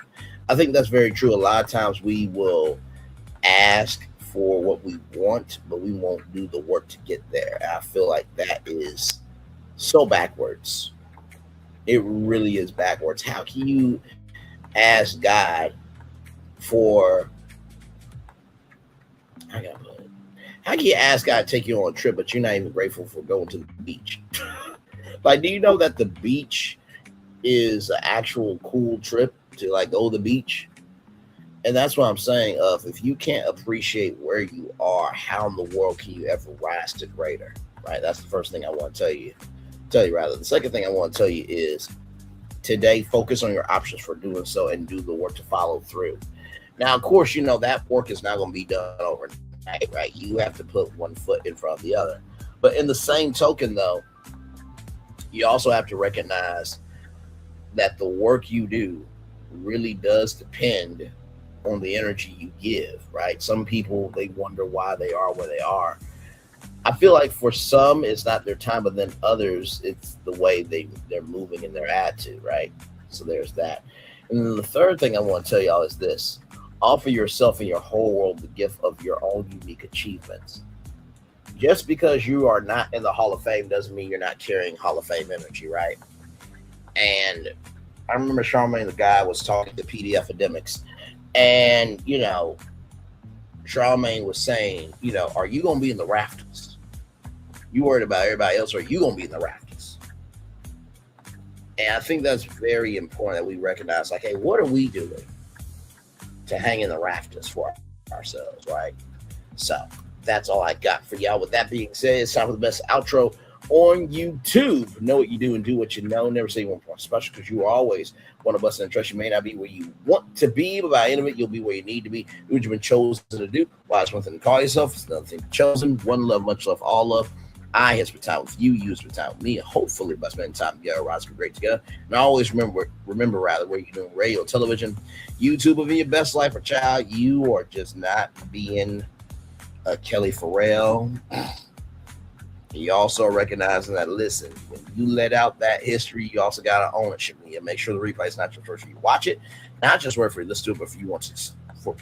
I think that's very true. A lot of times we will ask for what we want, but we won't do the work to get there. And I feel like that is so backwards. It really is backwards. How can you ask God for, how can you ask God to take you on a trip, but you're not even grateful for going to the beach? Like, do you know that the beach is an actual cool trip to like go to the beach? And that's what I'm saying. If you can't appreciate where you are, how in the world can you ever rise to greater? Right. That's the first thing I want to tell you. The second thing I want to tell you is today, focus on your options for doing so and do the work to follow through. Now, of course, you know that work is not going to be done overnight, right? You have to put one foot in front of the other. But in the same token, though, you also have to recognize that the work you do really does depend on the energy you give, right? Some people, they wonder why they are where they are. I feel like for some, it's not their time, but then others, it's the way they're moving in their attitude, right? So there's that. And then the third thing I want to tell y'all is this. Offer yourself and your whole world the gift of your own unique achievements. Just because you are not in the Hall of Fame doesn't mean you're not carrying Hall of Fame energy, right? And I remember Charmaine, the guy, was talking to PDF Academics, and, you know, Charmaine was saying, you know, are you going to be in the rafters? You worried about everybody else, or are you going to be in the rafters? And I think that's very important that we recognize, like, hey, what are we doing to hang in the rafters for ourselves, right? So that's all I got for y'all. With that being said, it's time for the best outro on YouTube. Know what you do and do what you know. Never say one point special, because you are always one of us, and trust you may not be where you want to be, but by the end of it, you'll be where you need to be. Do what you've been chosen to do. Why it's one thing to call yourself, it's another thing to be chosen. One love, much love, all love. I have spent time with you, you have spent time with me, and hopefully by spending time together, rise be great together. And always remember where you're doing radio, television, YouTube, living your best life, or child, you are just not being a Kelly Farrell. You also recognizing that, listen, when you let out that history, you also got to own it. Shamia. Make sure the replay is not just for you watch it, not just for you listen to it,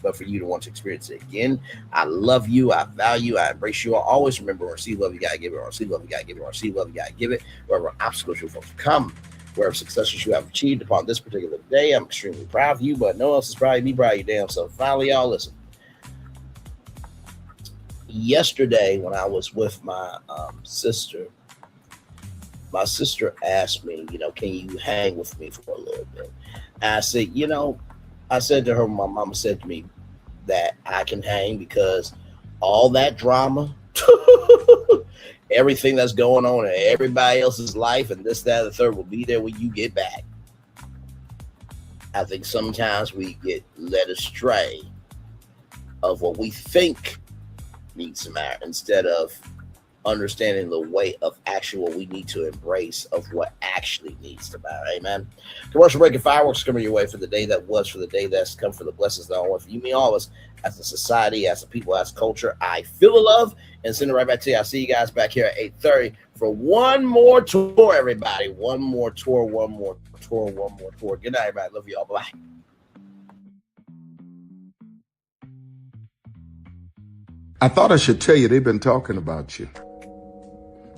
but for you to want to experience it again. I love you. I value. I embrace you. I always remember, or receive love, you gotta give it. Or receive love, you gotta give it. Or receive love, you gotta give it. Wherever obstacles you overcome, wherever successes you have achieved upon this particular day, I'm extremely proud of you. But no one else is proud of me. Proud of you, damn. So finally, y'all, listen. Yesterday, when I was with my sister asked me, you know, can you hang with me for a little bit? And I said, you know, I said to her, my mama said to me that I can hang because all that drama, everything that's going on in everybody else's life, and this, that, and the third will be there when you get back. I think sometimes we get led astray of what we think needs to matter instead of understanding the weight of actually what we need to embrace of what actually needs to matter. Amen. Commercial break and fireworks coming your way for the day that was, for the day that's come, for the blessings that are for you, me, all of us, as a society, as a people, as a culture. I feel the love and send it right back to you. I'll see you guys back here at 8:30 for one more tour, everybody. One more tour. Good night, everybody. Love you all. Bye. I thought I should tell you, they've been talking about you.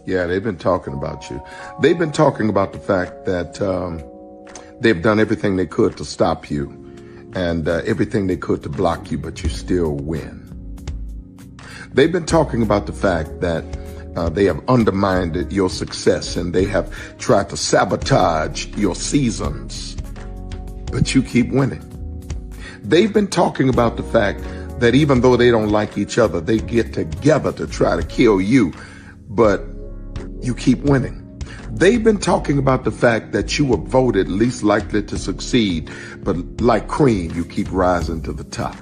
Yeah, they've been talking about you. They've been talking about the fact that they've done everything they could to stop you and everything they could to block you, but you still win. They've been talking about the fact that they have undermined your success and they have tried to sabotage your seasons, but you keep winning. They've been talking about the fact that even though they don't like each other, they get together to try to kill you, but you keep winning. They've been talking about the fact that you were voted least likely to succeed, but like cream, you keep rising to the top.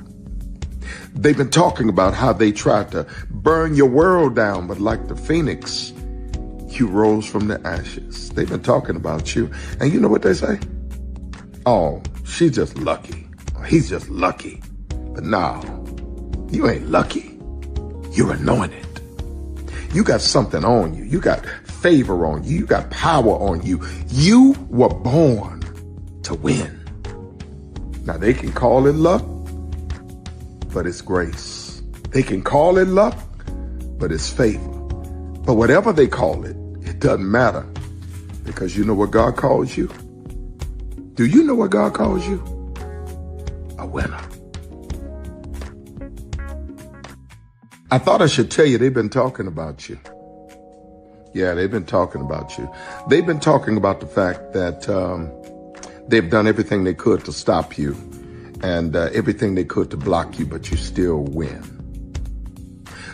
They've been talking about how they tried to burn your world down, but like the phoenix, you rose from the ashes. They've been talking about you, and you know what they say? Oh, she's just lucky. He's just lucky. But no, you ain't lucky. You're anointed. You got something on you. You got favor on you. You got power on you. You were born to win. Now, they can call it luck, but it's grace. They can call it luck, but it's favor. But whatever they call it, it doesn't matter, because you know what God calls you? Do you know what God calls you? A winner. I thought I should tell you, they've been talking about you. Yeah, they've been talking about you. They've been talking about the fact that they've done everything they could to stop you and everything they could to block you, but you still win.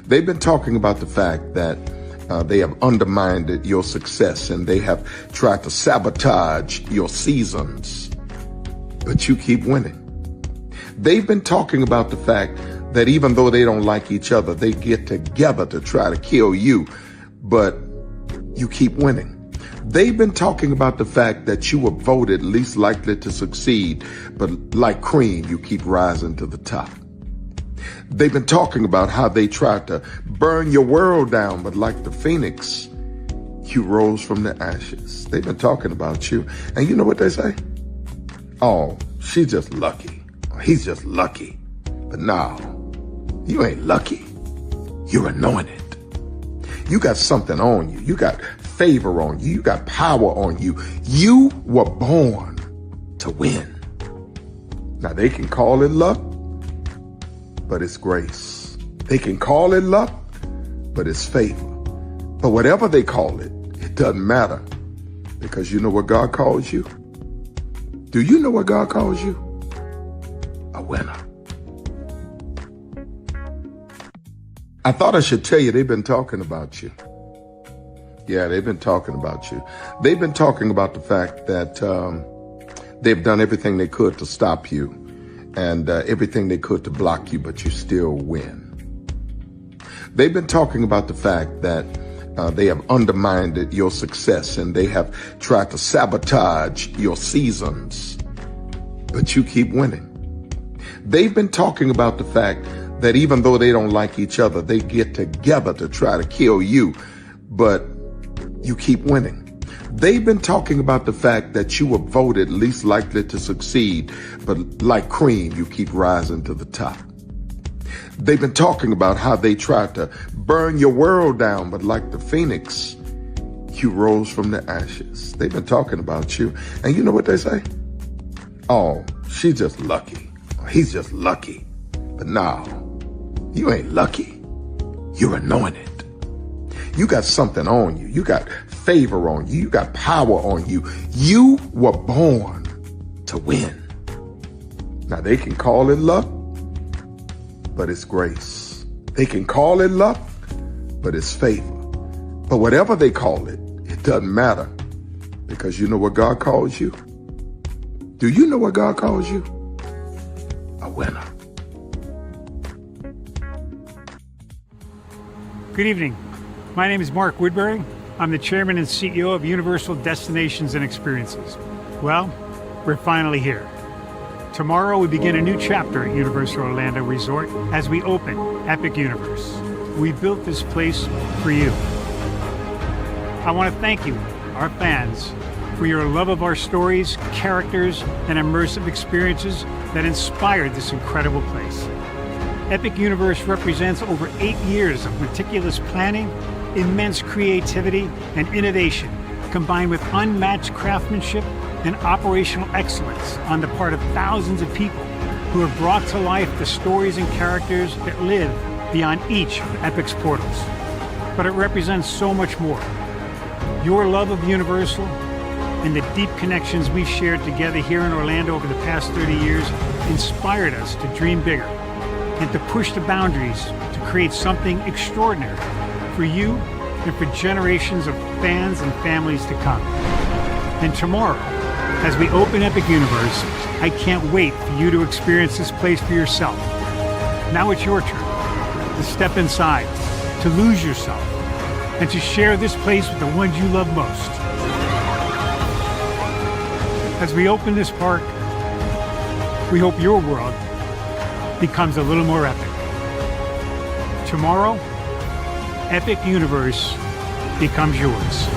They've been talking about the fact that they have undermined your success and they have tried to sabotage your seasons, but you keep winning. They've been talking about the fact that even though they don't like each other, they get together to try to kill you, but you keep winning. They've been talking about the fact that you were voted least likely to succeed, but like cream, you keep rising to the top. They've been talking about how they tried to burn your world down, but like the phoenix, you rose from the ashes. They've been talking about you. And you know what they say? Oh, she's just lucky. He's just lucky. But no, you ain't lucky. You're anointed. You got something on you. You got favor on you. You got power on you. You were born to win. Now they can call it luck, but it's grace. They can call it luck, but it's favor. But whatever they call it, it doesn't matter, because you know what God calls you? Do you know what God calls you? A winner. I thought I should tell you, they've been talking about you. Yeah, they've been talking about you. They've been talking about the fact that they've done everything they could to stop you and everything they could to block you, but you still win. They've been talking about the fact that they have undermined your success and they have tried to sabotage your seasons, but you keep winning. They've been talking about the fact that even though they don't like each other, they get together to try to kill you, but you keep winning. They've been talking about the fact that you were voted least likely to succeed, but like cream, you keep rising to the top. They've been talking about how they tried to burn your world down, but like the phoenix, you rose from the ashes. They've been talking about you. And you know what they say? Oh, she's just lucky. He's just lucky. But no, you ain't lucky. You're anointed. You got something on you. You got favor on you. You got power on you. You were born to win. Now they can call it luck, but it's grace. They can call it luck, but it's favor. But whatever they call it, it doesn't matter, because you know what God calls you? Do you know what God calls you? A winner. Good evening. My name is Mark Woodbury. I'm the chairman and CEO of Universal Destinations and Experiences. Well, we're finally here. Tomorrow we begin a new chapter at Universal Orlando Resort as we open Epic Universe. We built this place for you. I want to thank you, our fans, for your love of our stories, characters, and immersive experiences that inspired this incredible place. Epic Universe represents over 8 years of meticulous planning, immense creativity, and innovation, combined with unmatched craftsmanship and operational excellence on the part of thousands of people who have brought to life the stories and characters that live beyond each of Epic's portals. But it represents so much more. Your love of Universal and the deep connections we've shared together here in Orlando over the past 30 years inspired us to dream bigger and to push the boundaries to create something extraordinary for you and for generations of fans and families to come. And tomorrow, as we open Epic Universe, I can't wait for you to experience this place for yourself. Now it's your turn to step inside, to lose yourself, and to share this place with the ones you love most. As we open this park, we hope your world becomes a little more epic. Tomorrow, Epic Universe becomes yours.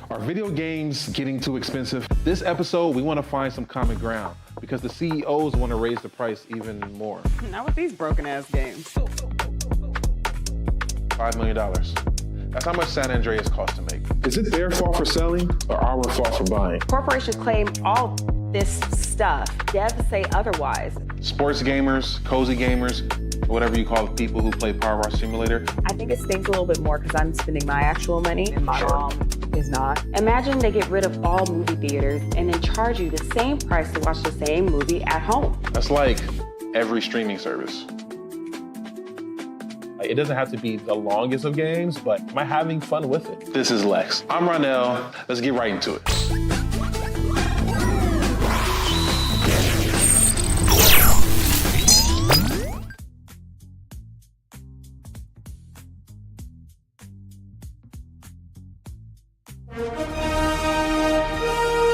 Are video games getting too expensive? This episode, we want to find some common ground because the CEOs want to raise the price even more. Not with these broken ass games. $5 million. That's how much San Andreas costs to make. Is it their fault for selling or our fault for buying? Corporations claim all this stuff. Devs say otherwise. Sports gamers, cozy gamers, whatever you call the people who play Power Wash Simulator. I think it stinks a little bit more because I'm spending my actual money and my mom is not. Imagine they get rid of all movie theaters and then charge you the same price to watch the same movie at home. That's like every streaming service. It doesn't have to be the longest of games, but am I having fun with it? This is Lex. I'm Ronell. Let's get right into it.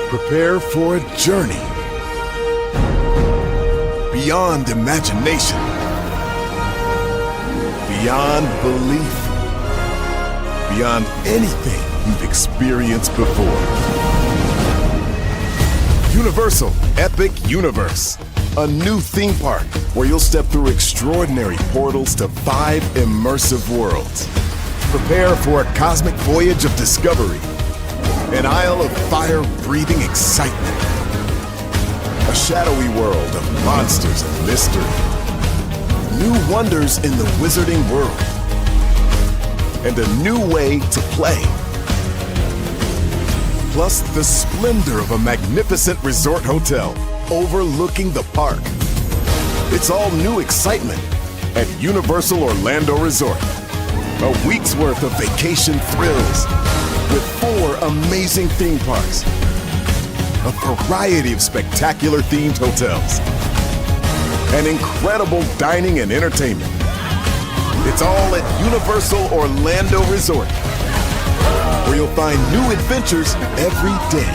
Prepare for a journey beyond imagination, beyond belief, beyond anything you've experienced before. Universal Epic Universe, a new theme park where you'll step through extraordinary portals to 5 immersive worlds. Prepare for a cosmic voyage of discovery, an isle of fire-breathing excitement, a shadowy world of monsters and mystery, new wonders in the wizarding world, and a new way to play. Plus the splendor of a magnificent resort hotel overlooking the park. It's all new excitement at Universal Orlando Resort. A week's worth of vacation thrills with 4 amazing theme parks, a variety of spectacular themed hotels, and incredible dining and entertainment. It's all at Universal Orlando Resort, where you'll find new adventures every day.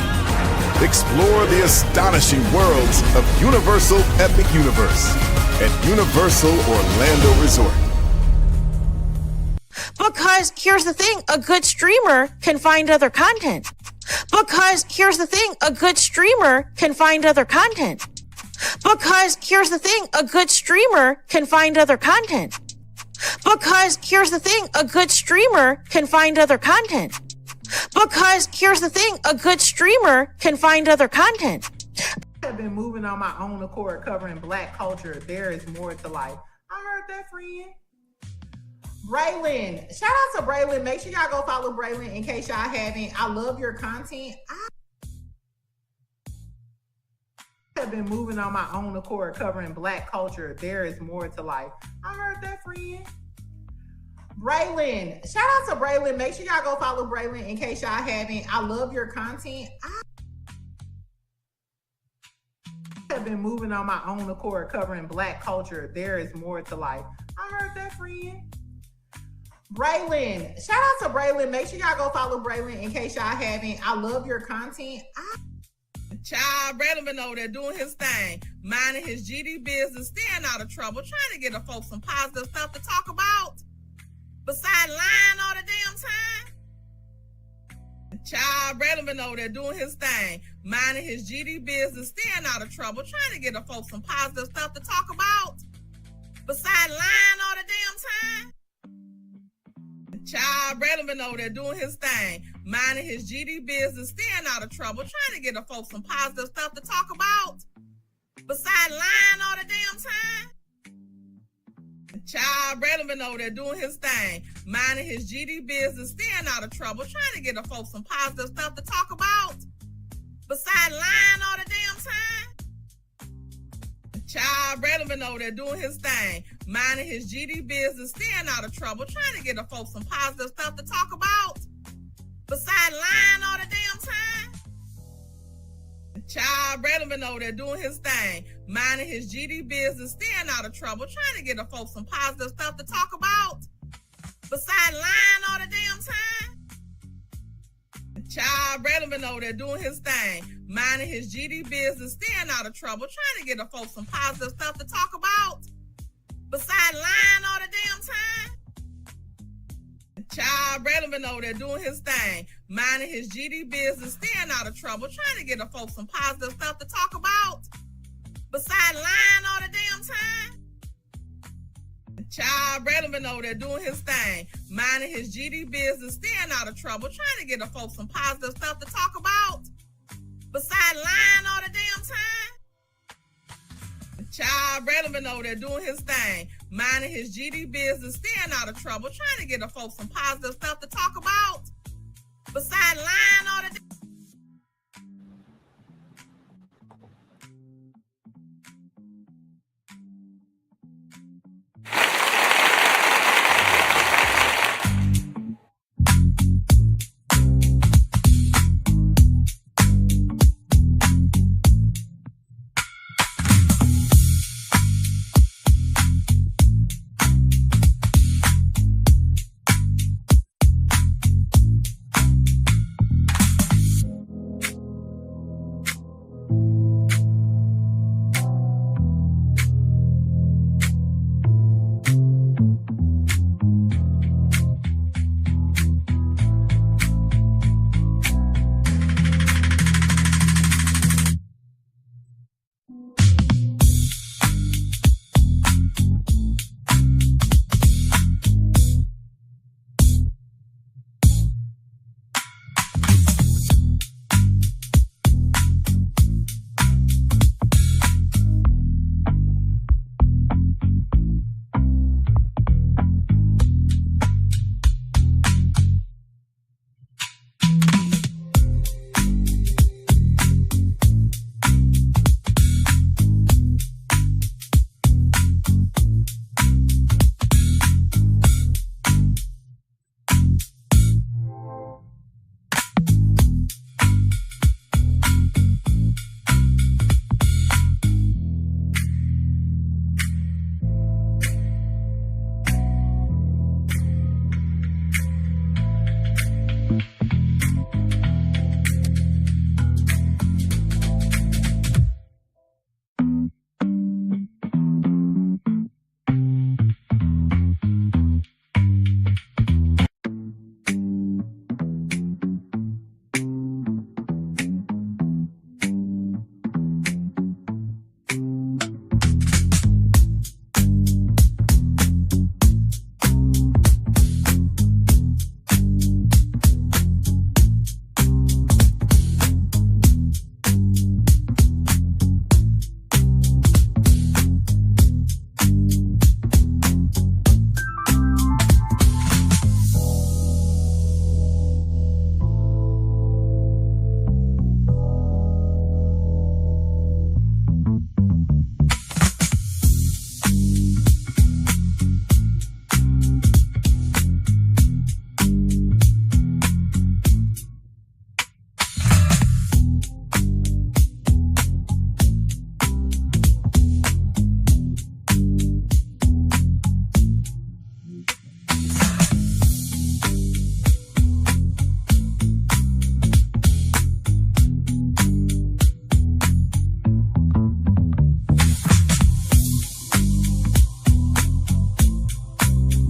Explore the astonishing worlds of Universal Epic Universe at Universal Orlando Resort. Because here's the thing, a good streamer can find other content. Because here's the thing, a good streamer can find other content. Because here's the thing, a good streamer can find other content. Because here's the thing, a good streamer can find other content. Because here's the thing, a good streamer can find other content. I have been moving on my own accord, covering Black culture. There is more to life. I heard that, friend. Braylon, shout out to Braylon. Make sure y'all go follow Braylon in case y'all haven't. I love your content. I have been moving on my own accord, covering Black culture. There is more to life. I heard that, friend. Braylon, shout out to Braylon. Make sure y'all go follow Braylon in case y'all haven't. I love your content. I have been moving on my own accord, covering Black culture. There is more to life. I heard that, friend. Braylon, shout out to Braylon. Make sure y'all go follow Braylon in case y'all haven't. I love your content. Child, Braylon been over there doing his thing, minding his GD business, staying out of trouble, trying to get the folks some positive stuff to talk about. Besides lying all the damn time. Child, Braylon been over there doing his thing, minding his GD business, staying out of trouble, trying to get the folks some positive stuff to talk about. Besides lying all the damn time. Child, Braylon been over there doing his thing, minding his GD business, staying out of trouble, trying to get the folks some positive stuff to talk about. Besides lying all the damn time. Child, Braylon been over there doing his thing, minding his GD business, staying out of trouble, trying to get the folks some positive stuff to talk about. Besides lying all the damn time. Child, Braylon been over there doing his thing, minding his GD business, staying out of trouble, trying to get the folks some positive stuff to talk about. Besides lying all the damn time. Child, Braylon been over there doing his thing, minding his GD business, staying out of trouble, trying to get the folks some positive stuff to talk about. Besides lying all the damn time. Child, Braylon been over there doing his thing, minding his GD business, staying out of trouble, trying to get the folks some positive stuff to talk about. Besides lying all the damn time. Child, Braylon been over there doing his thing, minding his GD business, staying out of trouble, trying to get the folks some positive stuff to talk about. Besides lying all the damn time. Child, Braylon been over there doing his thing, minding his GD business, staying out of trouble, trying to get the folks some positive stuff to talk about. Besides lying all the damn time. Child, Brandon been over there doing his thing, minding his GD business, staying out of trouble, trying to get the folks some positive stuff to talk about. Besides lying all the